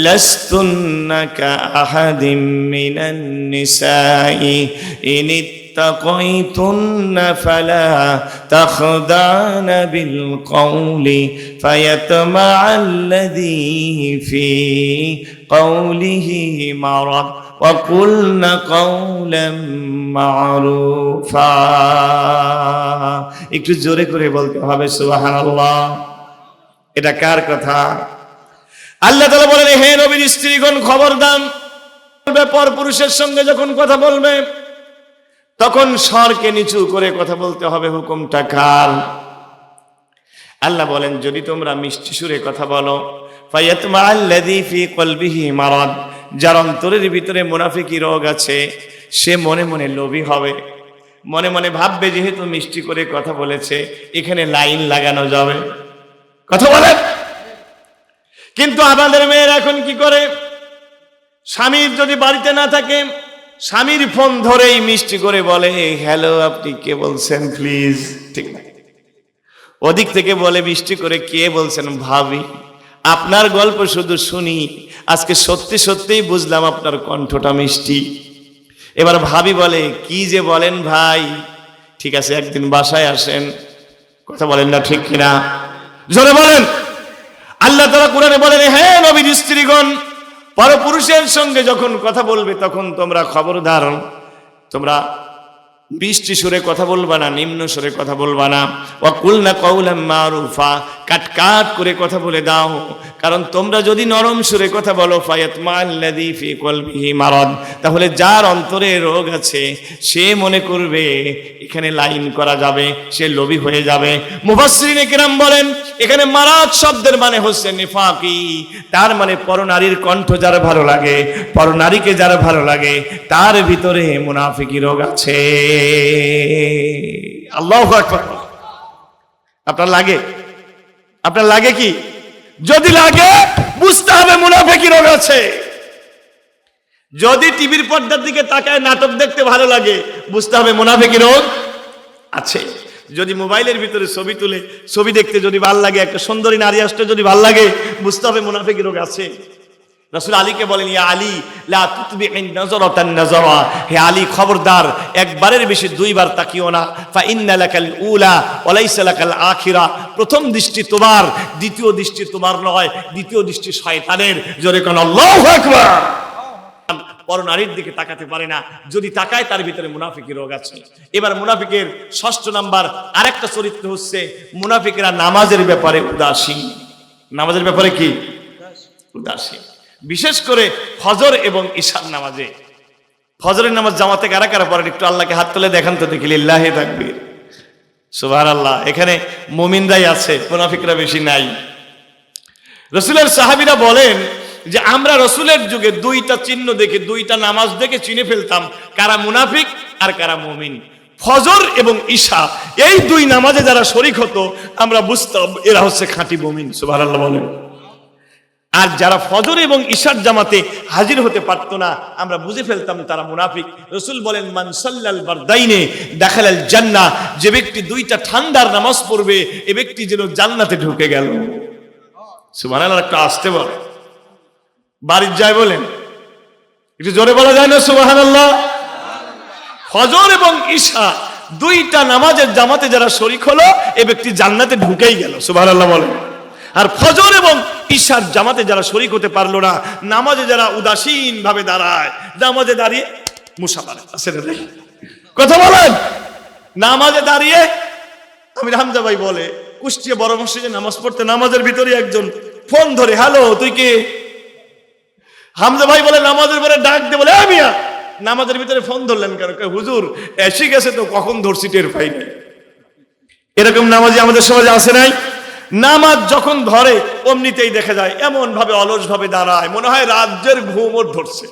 লাস্তুন্না কাআহাদিম মিনান নিসাই ইন ইত্তাকাইতুন্না ফালা তাখদানা বিল কওলি ফায়াতমাআল্লাযী ফি কওলিহি মারাদ وَقُلْنَا قَوْلًا مَّعْرُوفًا। একটু জোরে করে বলতে হবে সুবহানাল্লাহ। এটা কার কথা? আল্লাহ তাআলা বলেন, হে নবীর স্ত্রীগণ খবরদার, পর পুরুষের সঙ্গে যখন কথা বলবে তখন স্বরকে নিচু করে কথা বলতে হবে। হুকুমটা কার? আল্লাহ বলেন, যদি তোমরা মিষ্টি সুরে কথা বলো, ফায়াতমাআল্লাযী ফী কলবিহি মারাদ, যার অন্তরের ভিতরে মুনাফিকি রোগ আছে, সে মনে মনে লোভী হবে, মনে মনে ভাববে যেহেতু মিষ্টি করে কথা বলেছে এখানে লাইন লাগানো যাবে। কথা বলেন। কিন্তু আমাদের মেয়েরা এখন কি করে? স্বামীর যদি বাড়িতে না থাকে, স্বামীর ফোন ধরেই মিষ্টি করে বলে, হ্যালো আপনি কে বলছেন প্লিজ, ঠিক না? ওদিক থেকে বলে মিষ্টি করে, কে বলছেন? ভাবি, আপনার গল্প শুধু শুনি, আজকে সত্যি সত্যিই বুঝলাম আপনার কণ্ঠটা মিষ্টি। এবার ভাবি বলে, কি যে বলেন ভাই, ঠিক আছে একদিন বাসায় আসেন। কথা বলেন না ঠিক কিনা? জোরে বলেন। আল্লাহ তাআলা কোরআনে বলেন, হে নবীর স্ত্রীগণ, পরপুরুষের সঙ্গে যখন কথা বলবে তখন তোমরা খবরদার, তোমরা মিষ্টি সুরে কথা বলবা না, নিম্ন সুরে কথা বলবা না। ওয়াকুলনা কাওলাম মারুফা, কাট করে কথা বলে দাও। কারণ তোমরা যদি নরম সুরে কথা বলো, ফায়াতমাআল্লাযী ফী কলবিহি মারাদ, তাহলে যার অন্তরে রোগ আছে সে মনে করবে এখানে লাইন করা যাবে, সে লোভী হয়ে যাবে। মুফাসসিরিনে কিরাম বলেন, এখানে মারাদ শব্দের মানে হচ্ছে নিফাকি, তার মানে পরনারীর কণ্ঠ যার ভালো লাগে, পরনারীকে যার ভালো লাগে, তার ভিতরে মুনাফিকি রোগ আছে। আল্লাহু আকবার। আপনার লাগে? আপনার লাগে কি? যদি লাগে বুঝতে হবে মুনাফিকি রোগ আছে। যদি টিভির পর্দার দিকে তাকায় নাটক দেখতে ভালো লাগে, বুঝতে হবে মুনাফিকি রোগ আছে। যদি মোবাইলের ভিতরে ছবি তুলে ছবি দেখতে যদি ভালো লাগে, একটা সুন্দরী নারী আসতে যদি ভালো লাগে, বুঝতে হবে মুনাফিকি রোগ আছে। রাসূল আলীকে বলেন, ইয়া আলী লা তুতবিইন নাযরাতান নাযরা, হে আলী খবরদার একবারের বেশি দুইবার তাকিও না। ফা ইন্না লাকাল উলা ওয়া লাইসা লাকাল আখিরা, প্রথম দৃষ্টি তোমার, দ্বিতীয় দৃষ্টি তোমার নয়, দ্বিতীয় দৃষ্টি শয়তানের। জোরে কোন আল্লাহু আকবার। পরনারীর দিকে তাকাতে পারে না, যদি তাকায় তার ভিতরে মুনাফিকি রোগ আছে। এবার মুনাফিকের ষষ্ঠ নাম্বার আরেকটা চরিত্র হচ্ছে, মুনাফিকরা নামাজের ব্যাপারে উদাসীন। নামাজের ব্যাপারে কি? উদাসীন। বিশেষ করে ফজর এবং ঈশার নামাজে। ফজরের নামাজ জামাতে কারা কারা পড়েন? একটু আল্লাহকে হাত তুলে দেখান তো দেখি। লিল্লাহি তাকবীর, সুবহানাল্লাহ। এখানে মুমিনরাই আছে, মুনাফিকরা বেশি নাই। রাসূলের সাহাবীরা বলেন যে আমরা রাসূলের যুগে দুইটা চিহ্ন দেখে, দুইটা নামাজ দেখে চিনে ফেলতাম কারা মুনাফিক আর কারা মুমিন। ফজর এবং ঈশা, এই দুই নামাজে যারা শরীক হতো আমরা বুঝতাম এরা হচ্ছে খাঁটি মুমিন। সুবহানাল্লাহ বলেন। আর যারা ফজর এবং ঈশার জামাতে হাজির হতে পারতো না, আমরা বুঝে ফেলতাম তারা মুনাফিক। রাসূল বলেন, মান সাল্লাল বারদাইনে দাখালাল জান্নাহ, যে ব্যক্তি দুইটা ঠান্ডার নামাজ পড়বে এ ব্যক্তি যেন জান্নাতে ঢুকে গেল। সুবহানাল্লাহ। একটা আসতে বলে বাড়ির যায় বলেন, একটু জোরে বলা যায় না সুবহানাল্লাহ? ফজর এবং ঈশা দুইটা নামাজের জামাতে যারা শরীক হলো এ ব্যক্তি জান্নাতে ঢুকেই গেল। সুবহানাল্লাহ বলেন। আর ফজর এবং ঈশার জামাতে যারা শরীক হতে পারলো না, নামাজে যারা উদাসীন ভাবে দাঁড়ায়, নামাজে দাঁড়িয়ে মুসাফারে কথা বলেন, নামাজে দাঁড়িয়ে, আমি হামজা ভাই বলে কুষ্টিয়া বড় মসজিদে নামাজ পড়তে, নামাজের ভিতরে একজন ফোন ধরে, হ্যালো তুই কে? হামজা ভাই বলে নামাজের পরে ডাক দিয়ে বলে, মিয়া নামাজের ভিতরে ফোন ধরলেন কেন? হুজুর এসে গেছে তো কখন ধরছি টের পাই নাই। এরকম নামাজি আমাদের সমাজে আছে নাই? নামাজ যখন ধরে অমনিতেই দেখা যায় এমন ভাবে অলস ভাবে দাঁড়ায়, মনে হয় রাজ্যের ঘুম ওর ধরছে।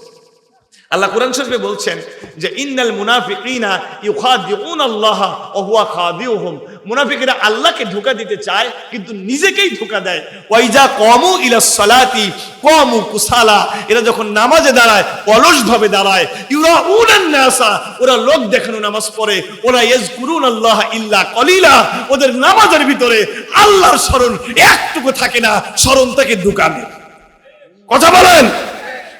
আল্লাহ কোরআন শরীফে বলছেন যে ইন্নাল মুনাফিকিনা ইউখাদিউনাল্লাহ ওয়া হুয়া খাদিউহুম, মুনাফিকরা আল্লাহকে ধোঁকা দিতে চায় কিন্তু নিজেকেই ধোঁকা দেয়। ওয়াইজা কামু ইলাস সালাতি কামু কুসালা, এরা যখন নামাজে দাঁড়ায় অলসভাবে দাঁড়ায়। ইউরাউনান নাসা, ওরা লোক দেখানো নামাজ পড়ে। ওরা ইয়াজকুরুনাল্লাহ ইল্লা কলিলা, ওদের নামাজের ভিতরে আল্লাহর স্মরণ একটুকু থাকে না, স্মরণ থাকে দোকানে। কথা বলেন,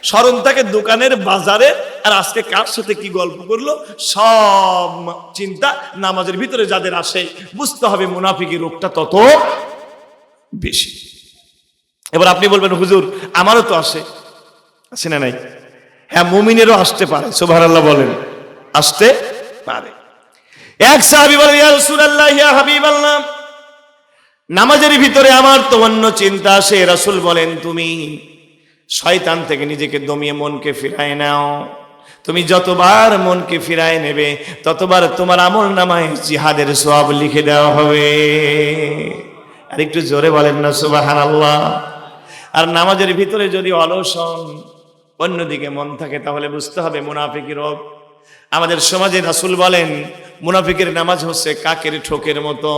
স্মরণ থাকে দোকানের বাজারে। আর আজকে কার সাথে কি গল্প করলো, সব চিন্তা নামাজের ভিতরে যাদের আসে, বুঝতে হবে মুনাফিকি রোগটা তত বেশি। এবার আপনি বলবেন হুজুর আমারও তো আসে না নাই? হ্যাঁ, মুমিনেরও আসতে পারে, সুবহানাল্লাহ বলেন, আসতে পারে। এক সাহাবী বলে ইয়া রাসূলুল্লাহ ইয়া হাবিবাল্লাহ, নামাজের ভিতরে আমার তো অন্য চিন্তা আসে। রাসূল বলেন তুমি শয়তান থেকে নিজেকে দমিয়ে মনকে ফিরায় নাও। তুমি যতবার মনকে ফিরায় নেবে ততবার তোমার আমল নামায় জিহাদের সওয়াব লিখে দেওয়া হবে। আর একটু জোরে বলেন না সুবহানাল্লাহ। আর নামাজের ভিতরে যদি অলস হন, অন্যদিকে মন থাকে, তাহলে বুঝতে হবে মুনাফিকি রোগ। আমাদের সমাজে রাসূল বলেন মুনাফিকের নামাজ হচ্ছে কাকের ঠোকের মতো।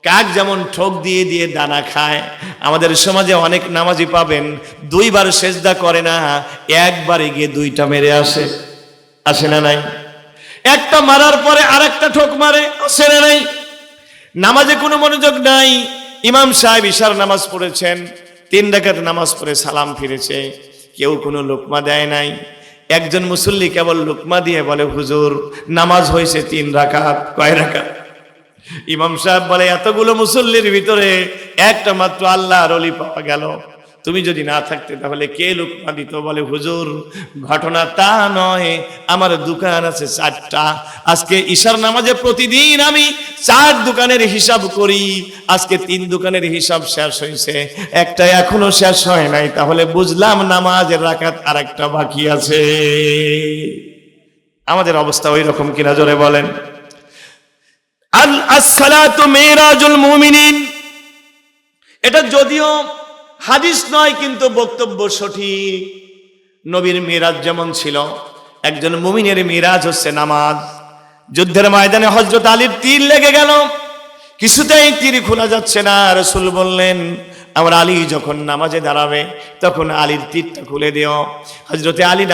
কাক যেমন ঠোক দিয়ে দিয়ে দানা খায়, আমাদের সমাজে অনেক নামাজি পাবেন দুইবার সেজদা করে না, একবারে গিয়ে দুইটা মেরে আসে। আসে না নাই? একটা মারার পরে আরেকটা ঠোক মারে। আসে না নাই? নামাজে কোনো মনোযোগ নাই। ইমাম সাহেব ইশার নামাজ পড়েছেন, 3 রাকাত নামাজ পড়ে সালাম ফিরেছে, কেউ কোনো লোকমা দেয় নাই। একজন মুসল্লি কেবল লোকমা দিয়ে বলে হুজুর নামাজ হয়েছে 3 রাকাত। কয় রাকাত? ইমাম সাহেব বলে এতগুলো মুসল্লির ভিতরে একটা মাত্র আল্লাহর ওলি পাওয়া গেল, তুমি যদি না থাকতে তাহলে কে লোকমা দিত? বলে হুজুর ঘটনা তা নয়, আমার দোকান আছে 4টা। আজকে ঈশার নামাজে প্রতিদিন আমি 4 দোকানের হিসাব করি। আজকে 3 দোকানের হিসাব শেষ হয়েছে, একটা এখনো শেষ হয় নাই। তাহলে বুঝলাম নামাজের রাকাত আরেকটা বাকি আছে। আমাদের অবস্থা ওই রকম কিনা জোরে বলেন? আস-সালাতু মিরাজুল মুমিনিন, এটা যদিও হাদিস নয় কিন্তু বক্তব্য সঠিক। নবীর মিরাজ যেমন ছিল, একজন মুমিনের মিরাজ হচ্ছে নামাজ। যুদ্ধের ময়দানে হযরত আলীর তীর লেগে গেল, কিছুতেই তীর খোলা যাচ্ছে না। রাসূল বললেন আমার আলী যখন নামাজে দাঁড়াবে তখন আলীর তীরটা খুলে দিও। হযরতে আলী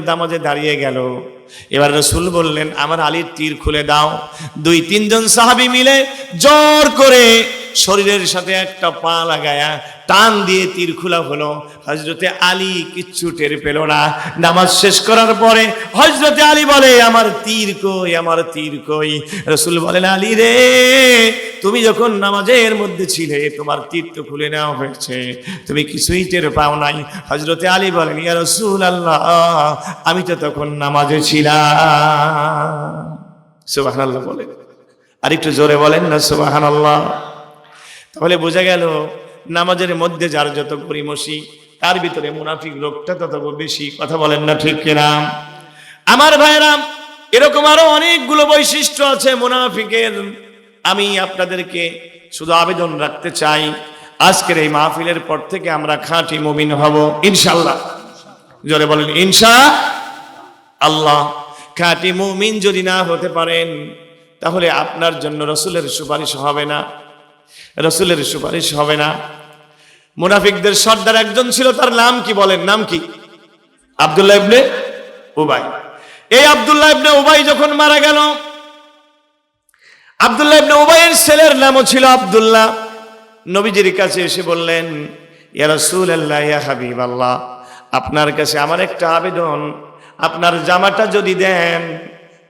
নামাজে দাঁড়িয়ে গেল। এবার রাসূল বললেন আমার আলীর তীর খুলে দাও। 2-3 জন সাহাবী মিলে জোর করে শরীরের সাথে একটা পা লাগায়া টান দিয়ে তীর খোলা হলো। হযরতে আলী কিচ্ছু টের পেল না। নামাজ শেষ করার পরে হযরতে আলী বলে আমার তীর কই, আমার তীর কই? রাসূল বলেন আলী রে, তুমি যখন নামাজের মধ্যে ছিলে তোমার তীর তো খুলে নেওয়া হয়েছে, তুমি কিছুই টের পাও নাই। হযরতে আলী বলেন ইয়া রাসূলুল্লাহ, আমি তো তখন নামাজে ছিলাম। সুবহানাল্লাহ বলেন, আর একটু জোরে বলেন না সুবহানাল্লাহ। তাহলে বোঝা গেল নামাজের মধ্যে যার যত গরিমসি তার ভিতরে মুনাফিক রোগটা তত বেশি। কথা বলেন না ঠিক কিনা? আমার ভাইরা, এরকম আরো অনেকগুলো বৈশিষ্ট্য আছে মুনাফিকের। আমি আপনাদেরকে শুধু আবেদন রাখতে চাই, আজকের এই মাহফিলের পর থেকে আমরা খাঁটি মুমিন হব ইনশাআল্লাহ। জোরে বলেন ইনশাআল্লাহ। খাঁটি মুমিন যদি না হতে পারেন তাহলে আপনার জন্য রাসূলের সুপারিশ হবে না, রাসূলের সুপারিশ হবে না। মুনাফিকদের সর্দার একজন ছিল, তার নাম কি বলেন? নাম কি? আব্দুল্লাহ ইবনে উবাই। এই আব্দুল্লাহ ইবনে উবাই যখন মারা গেল, আব্দুল্লাহ ইবনে উবাইয়ের ছেলের নামও ছিল আব্দুল্লাহ। নবীজির কাছে এসে বললেন ইয়া রাসূলুল্লাহ ইয়া হাবিবাল্লাহ, আপনার কাছে আমার একটা আবেদন, আপনার জামাটা যদি দেন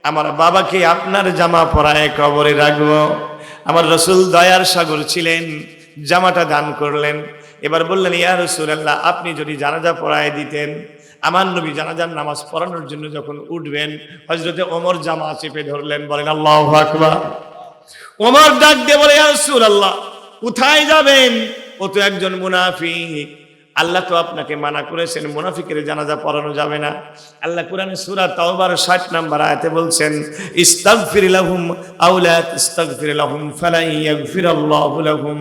আমার বাবাকে আপনার জামা পরায় কবরে রাখবো। আমার রাসূল দয়ার সাগর ছিলেন, জামাটা দান করলেন। এবার বললেন ইয়া রাসূলুল্লাহ, আপনি যদি জানাজা পড়ায় দিতেন, আমার নবী জানাজার নামাজ পড়ানোর জন্য যখন উঠবেন হযরতে ওমর জামা চেপে ধরলেন। বলেন আল্লাহু আকবার। ওমর ডাক দিয়ে বলে ইয়া রাসূলুল্লাহ, কোথায় যাবেন? ও তো একজন মুনাফিক, আল্লাহ তো আপনাকে মানা করেছেন মুনাফিকের জানাজা পড়ানো যাবে না। আল্লাহ কোরআনে সূরা তাওবার 60 নম্বর আয়াতে বলছেন ইস্তাগফির লাহুম আও লা তাস্তাগফির লাহুম ফালা ইয়াগফিরাল্লাহু লাহুম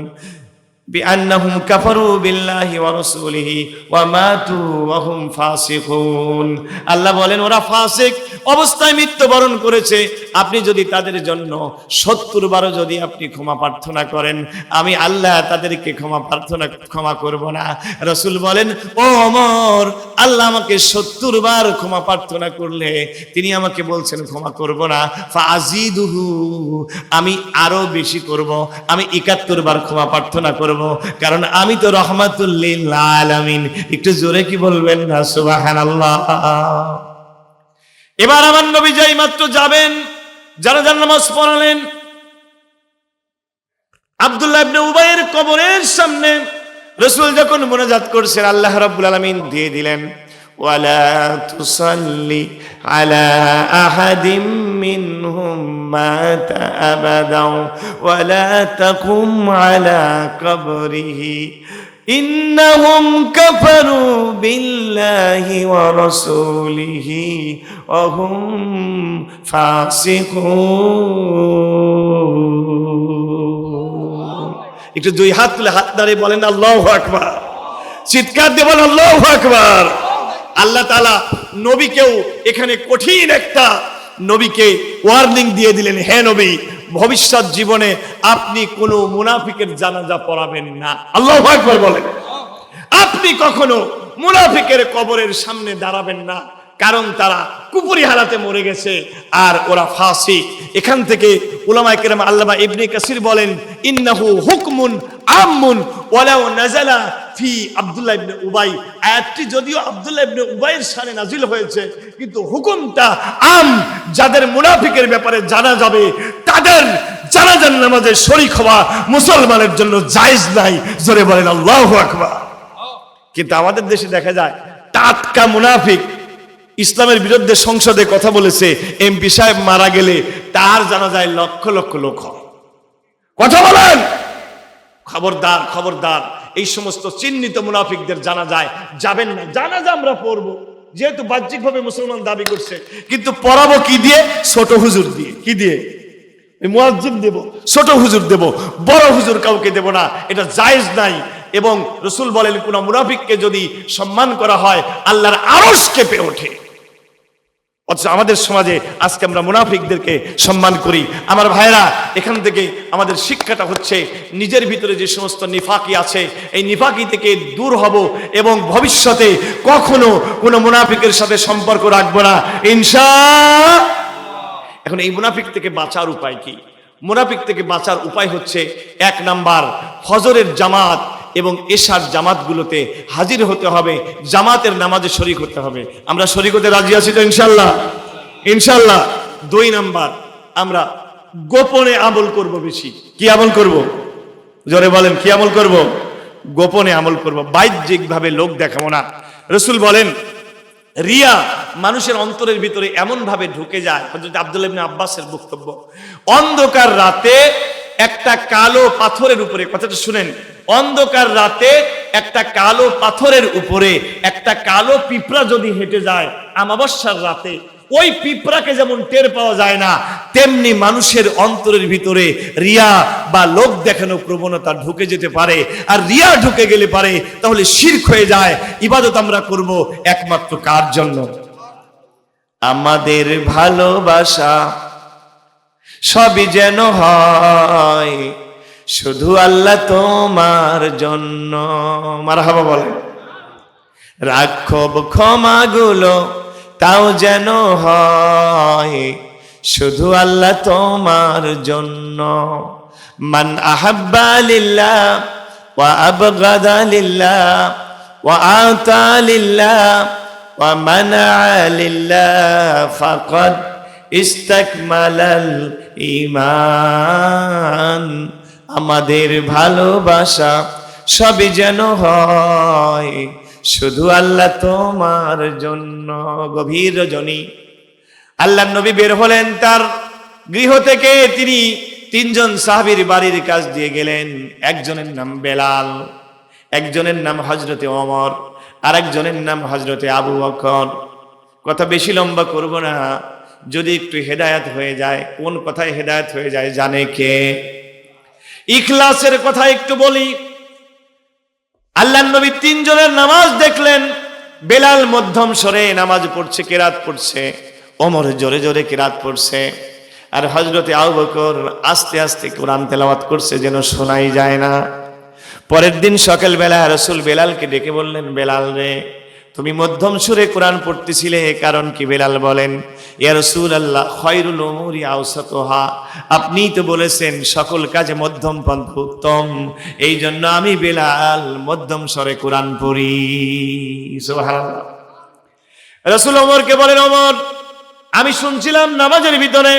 বিআন্নাহুম কাফারু বিল্লাহি ওয়া রাসূলিহি ওয়া মাতু ওয়া হুম ফাসিকুন। আল্লাহ বলেন ওরা ফাসিক অবস্থায় মৃত্যুবরণ করেছে। আপনি যদি তাদের জন্য 70 বারও যদি আপনি ক্ষমা প্রার্থনা করেন, আমি আল্লাহ তাদেরকে ক্ষমা করব না। রাসূল বলেন ও ওমর, আল্লাহ আমাকে 70 বার ক্ষমা প্রার্থনা করলে তিনি আমাকে বলছেন ক্ষমা করব না, ফাআজিদুহু, আমি আরো বেশি করব, আমি 71 বার ক্ষমা প্রার্থনা করব, কারণ আমি তো রহমাতুল লিল আলামিন। একটু জোরে কি বলবেন না সুবহানাল্লাহ। এবার আমার নবী যাই মাত্র যাবেন, জানাজার নামাজ পড়ালেন, আব্দুল্লাহ ইবনে উবাইয়ের কবরের সামনে রাসূল যখন মুনাজাত করছেন, আল্লাহ রাব্বুল আলামিন দিয়ে দিলেন ওয়ালা তুসাল্লি আলা আহাদিম মিনহুম মাতা আবাদাও ওয়ালা তাকুম আলা কবরিহি ইন্নাহুম কাফারু বিল্লাহি ওয়া রাসূলিহি ওয়া হুম ফাসিকুন। একটু দুই হাত তুলে হাত দাঁড়িয়ে বলেন আল্লাহু আকবার, চিৎকার দিয়ে বলেন আল্লাহু আকবার। আল্লাহ তাআলা নবীকেও এখানে কঠিন একটা নবীকে ওয়ার্নিং দিয়ে দিলেন, হে নবী, ভবিষ্যৎ জীবনে আপনি কোন মুনাফিকের জানাজা পড়াবেন না। আল্লাহু আকবার বলেন। আপনি কখনো মুনাফিকের কবরের সামনে দাঁড়াবেন না, কারণ তারা কুফরি হালাতে মরে গেছে আর ওরা ফাসিক। এখান থেকে উলামায়ে কেরাম আল্লামা ইবনে কাসির বলেন ইন্নাহু হুকমুন আমুন ওয়ালাউ নাযালা ফি আব্দুল্লাহ ইবনে উবাই। আয়াতটি যদিও আব্দুল্লাহ ইবনে উবাইয়ের শানে নাজিল হয়েছে, কিন্তু হুকুমটা আম, যাদের মুনাফিকের ব্যাপারে জানা যাবে তাদের জানাজার নামাজে শরীক হওয়া মুসলমানের জন্য জায়েজ নাই। জোরে বলেন আল্লাহু আকবার। কিন্তু আমাদের দেশে দেখা যায় টাটকা মুনাফিক ইসলামের বিরুদ্ধে সংসদে কথা বলেছে, এমপি সাহেব মারা গেলে তার জানাজায় লক্ষ লক্ষ লোক হয়। কথা বলেন, খবরদার খবরদার, এই সমস্ত চিহ্নিত মুনাফিকদের জানাজায় যাবেন না। জানাজা আমরা পড়বো, যেহেতু বাহ্যিকভাবে মুসলমান দাবি করছে, কিন্তু পড়াবো কি দিয়ে? ছোট হুজুর দিয়ে। কি দিয়ে? মুয়াজ্জিন দেব, ছোট হুজুর দেব, বড় হুজুর কাউকে দেব না, এটা জায়েজ নাই। এবং রাসূল বলেন কোন মুনাফিককে যদি সম্মান করা হয় আল্লাহর আরশ কেঁপে ওঠে। অথচ আমাদের সমাজে আজকে আমরা মুনাফিকদেরকে সম্মান করি। আমার ভাইরা, এখান থেকে আমাদের শিক্ষাটা হচ্ছে নিজের ভিতরে যে সমস্ত নিফাকি আছে এই নিফাকি থেকে দূর হব এবং ভবিষ্যতে কখনো কোনো মুনাফিকের সাথে সম্পর্ক রাখবো না ইনশাআল্লাহ। এখন এই মুনাফিক থেকে বাঁচার উপায় কি? মুনাফিক থেকে বাঁচার উপায় হচ্ছে 1 নাম্বার, ফজরের জামাত এবং এশার জামাতগুলোতে হাজির হতে হবে, জামাতের নামাজে শরীক হতে হবে। আমরা শরীক হতে রাজি আছি তো ইনশাআল্লাহ? ইনশাআল্লাহ। 2 নাম্বার, আমরা গোপনে আমল করব বেশি। কি আমল করব? জোরে বলেন, কি আমল করব? গোপনে আমল করব, বাহ্যিকভাবে লোক দেখাবো না। রাসূল বলেন রিয়া মানুষের অন্তরের ভিতরে এমন ভাবে ঢুকে যায়, হযরত আব্দুল্লাহ ইবনে আব্বাসের বক্তব্য, অন্ধকার রাতে একটা কালো পাথরের উপরে, কথাটা শুনেন, অন্ধকার রাতে একটা কালো পাথরের উপরে একটা কালো পিঁপড়া যদি হেঁটে যায় আমাবস্যার রাতে, ওই পিঁপড়াকে যেমন টের পাওয়া যায় না, তেমনি মানুষের অন্তরের ভিতরে রিয়া বা লোক দেখানো প্রবণতা ঢুকে যেতে পারে। আর রিয়া ঢুকে গেলে পারে তাহলে শিরক হয়ে যায়। ইবাদত আমরা করব একমাত্র কার জন্য? আমাদের ভালোবাসা সবই যেন হয় শুধু আল্লাহ তোমার জন্য। মারহাবা বলেন। রাখব ক্ষমাগুলো তাও যেন হয় শুধু আল্লাহ তোমার জন্য। মান আহাব্বা লিল্লাহ ওয়া আবগাদা লিল্লাহ ওয়া আতা লিল্লাহ ওয়া মানা লিল্লাহ ফাকাদ ইস্তাকমালাল ঈমান। আমাদের ভালোবাসা সবই যেন হয় শুধু আল্লাহ তোমার জন্য। গভীর রজনী আল্লাহর নবী বের হলেন তার গৃহ থেকে। তিনি 3 জন সাহাবীর বাড়ির কাছ দিয়ে গেলেন। একজনের নাম বেলাল, একজনের নাম হযরতে ওমর, আরেকজনের নাম হযরতে আবু বকর। কথা বেশি লম্বা করব না, যদি একটু হেদায়েত হয়ে যায়। কোন কথায় হেদায়েত হয়ে যায় জানে কে? ইখলাসের কথা একটু বলি। আল্লাহর নবী তিনজনের নামাজ দেখলেন, বেলাল মধ্যম স্বরে নামাজ পড়ছে, কেরাত পড়ছে, ওমর জোরে জোরে কেরাত পড়ছে, আর হযরতে আবু বকর আস্তে আস্তে কোরআন তেলাওয়াত করছে, যেন শোনাই যায় না। পরের দিন সকালবেলা রাসূল বেলালকে ডেকে বললেন, বেলাল রে, তুমি মধ্যম সুরে কোরআন পড়তেছিলে, কারণ কি? বেলাল বলেন, ইয়া রাসূলুল্লাহ, খায়রুল উমুরি আওসাতুহা, আপনিই তো বলেছেন সকল কাজে মধ্যম পন্থা উত্তম, এই জন্য আমি বেলাল মধ্যম স্বরে কোরআন পড়ি। সুবহানাল্লাহ। রাসূল ওমরকে বলেন, ওমর, আমি শুনছিলাম নামাজের ভিতরে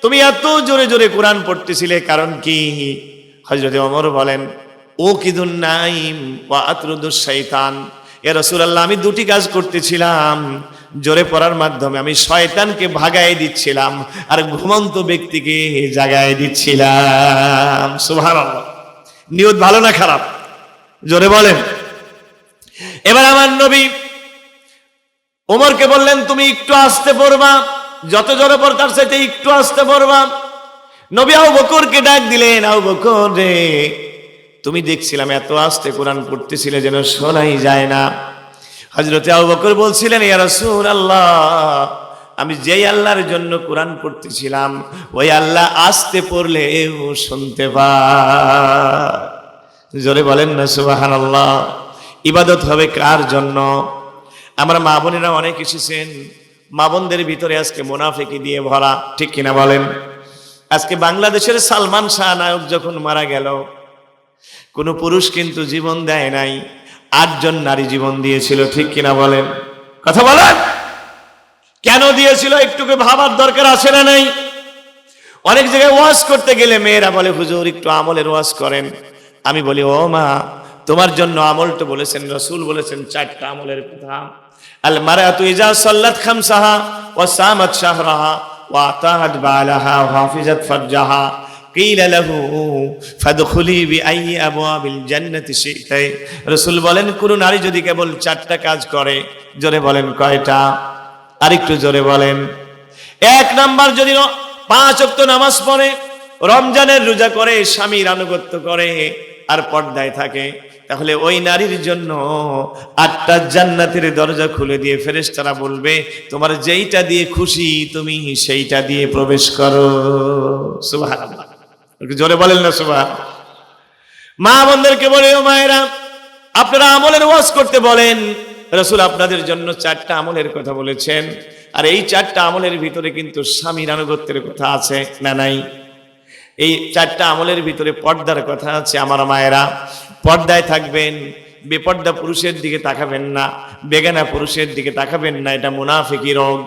তুমি এত জোরে জোরে কোরআন পড়তেছিলে, কারণ কি? হযরত ওমর বলেন, ও কিদুন নাইম ওয়া আতরুদুশ শাইতান, ইয়া রাসূলুল্লাহ, আমি দুটি কাজ করতেছিলাম, জোরে পড়ার মাধ্যমে আমি শয়তানকে ভাগায় দিচ্ছিলাম আর ঘুমন্ত ব্যক্তিকে জাগায় দিচ্ছিলাম। সুবহানাল্লাহ। নিয়ত ভালো না খারাপ? জোরে বলেন। এবার আমার নবী ওমরকে বললেন, তুমি একটু আস্তে পড়বা, যত জোরে পড় তার চাইতে একটু আস্তে পড়বা। নবী আবু বকরকে ডাক দিলেন, আবু বকর রে, তুমি দেখছিলাম এত আস্তে কোরআন পড়তেছিলে যেন শোনাই যায় না। হযরতে আবু বকর বলছিলেন, ইয়া রাসূলুল্লাহ, আমি যেই আল্লাহর জন্য কোরআন পড়তেছিলাম ওই আল্লাহ আস্তে পড়লেও শুনতে পায়। জোরে বলেন না সুবহানাল্লাহ। ইবাদত হবে কার জন্য? আমরা মা বোনেরা অনেক এসেছেন, মা বোনদের ভিতরে আজকে মুনাফিকি দিয়ে ভরা, ঠিক কিনা বলেন? আজকে বাংলাদেশের সালমান শাহ নায়ক যখন মারা গেল, কোন পুরুষ কিন্তু জীবন দেয় নাই, 8 জন নারী জীবন দিয়েছিল, ঠিক কিনা বলেন? কথা বলেন। কেন দিয়েছিল একটু ভাবার দরকার আছে না নাই? অনেক জায়গায় ওয়াজ করতে গেলে মেয়েরা বলে, হুজুর একটু আমলের ওয়াজ করেন। আমি বলি, ও মা, তোমার জন্য আমল তো বলেছেন, রাসূল বলেছেন 4টা আমলের কথা। আল মারাতু ইজা সাল্লাত খামসাহা ওয়া সামাত শাহরাহা ওয়া আতাআত বালাহা ওয়া হাফিজাত ফারজাহা কিলা লাহু ফাদখুলি বিআই আবওয়াবিল জান্নাতি শি'তাই। রাসূল বলেন, কোন নারী যদি কেবল 4টা কাজ করে, জোরে বলেন কয়টা? আরেকটু জোরে বলেন। 1 নাম্বার, যদি 5 ওয়াক্ত নামাজ পড়ে, রমজানের রোজা করে, স্বামীর আনুগত্য করে আর পর্দায় থাকে, তাহলে ওই নারীর জন্য 8টা জান্নাতের দরজা খুলে দিয়ে ফেরেশতারা বলবে, তোমার যেইটা দিয়ে খুশি তুমি সেইটা দিয়ে প্রবেশ করো। সুবহানাল্লাহ। জোরে বলেন না সুবহানাল্লাহ। মা বোনদেরকে বলে, ও মায়েরা, আপনারা আমলের ওয়াজ করতে বলেন, রাসূল আপনাদের জন্য 4টা আমলের কথা বলেছেন, আর এই 4টা আমলের ভিতরে কিন্তু স্বামীর আনুগত্যের কথা আছে না নাই? এই 4টা আমলের ভিতরে পর্দার কথা আছে। আমার মায়েরা, পর্দায় থাকবেন, বেপর্দা পুরুষের দিকে তাকাবেন না, বেগানা পুরুষের দিকে তাকাবেন না, এটা মুনাফিকি রোগ।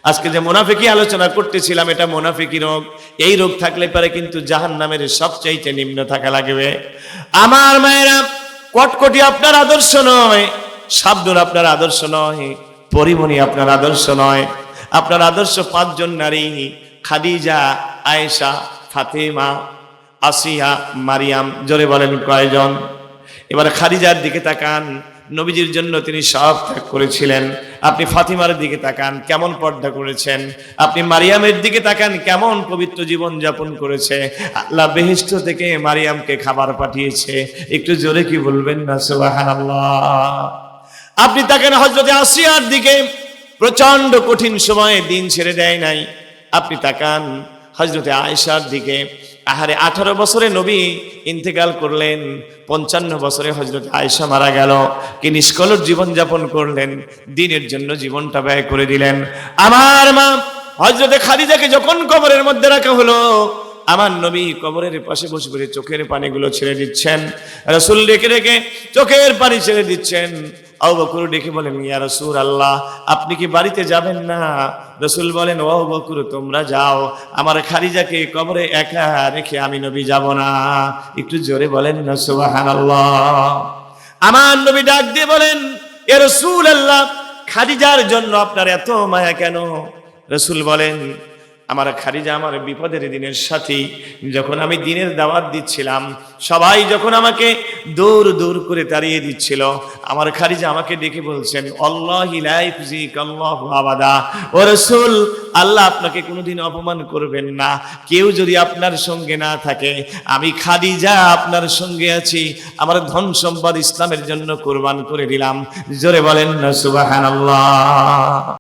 আজকে যে মুনাফিকি আলোচনা করতেছিলাম, এটা মুনাফিকি রোগ। এই রোগ থাকলে পরে কিন্তু জাহান্নামের সবচাইতে নিম্ন থাকা লাগবে। আমার মায়েরা, কটকটি আপনার আদর্শ নয়, শাবনূর আপনার আদর্শ নয়, পরিমণি আপনার আদর্শ নয়। আপনার আদর্শ 5 জন নারী, খাদিজা, আয়েশা, ফাতেমা, আসিয়া, মারিয়াম। জোরে বলেন কয়জন? এবার খাদিজার দিকে তাকান, নবীজির জন্য তিনি সব ত্যাগ করেছিলেন। আপনি ফাতিমার দিকে তাকান, কেমন পর্দা করেছেন। আপনি মারিয়ামের দিকে তাকান, কেমন পবিত্র জীবন যাপন করেছে। আল্লাহ বেহেশত থেকে মারিয়ামকে খাবার পাঠিয়েছে। একটু জোরে কি বলবেন না সুবহানাল্লাহ। আপনি তাকান হযরতে আসিয়ার দিকে, প্রচন্ড কঠিন সময়ে দিন ছেড়ে দেয় নাই। আপনি তাকান হযরতে আয়েশার দিকে, আহারে 18 বছরে নবী ইন্তেকাল করলেন, 55 বছরে হযরত আয়েশা মারা গেল। কি নিষ্কলুষ জীবন যাপন করলেন, দ্বীনের জন্য জীবনটা ব্যয় করে দিলেন। আমার মা হযরতে খাদিজাকে যখন কবরের মধ্যে রাখা হলো, আমার নবী কবরের পাশে বসে বসে চোখের পানিগুলো ছেড়ে দিচ্ছেন। রাসূল রেখে রেখে চোখের পানি ছেড়ে দিচ্ছেন। আবু বকর ডেকে বলেন, ইয়া রাসূলুল্লাহ, আপনি কি বাড়িতে যাবেন না? রাসূল বলেন, ও আবু বকর, তোমরা যাও, আমার খাদিজাকে কবরে একা রেখে আমি নবী যাব না। একটু জোরে বলেন না সুবহানাল্লাহ। আমার নবী ডাক দিয়ে বলেন, ইয়া রাসূলুল্লাহ, খাদিজার জন্য আপনার এত মায়া কেন? রাসূল বলেন, আমার খাদিজা আমার বিপদের দিনের সাথী। যখন আমি দিনের দাওয়াত দিচ্ছিলাম, সবাই যখন আমাকে দূর দূর করে তাড়িয়ে দিচ্ছিল, আমার খাদিজা আমাকে ডেকে বলছেন, আল্লাহি লা ইউযিকাল্লাহু আবাদা, ও রাসূল, আল্লাহ আপনাকে কোনোদিন অপমান করবেন না। কেউ যদি আপনার সঙ্গে না থাকে, আমি খাদিজা আপনার সঙ্গে আছি। আমার ধন সম্পদ ইসলামের জন্য কুরবান করে দিলাম। জোরে বলেন না সুবহানাল্লাহ।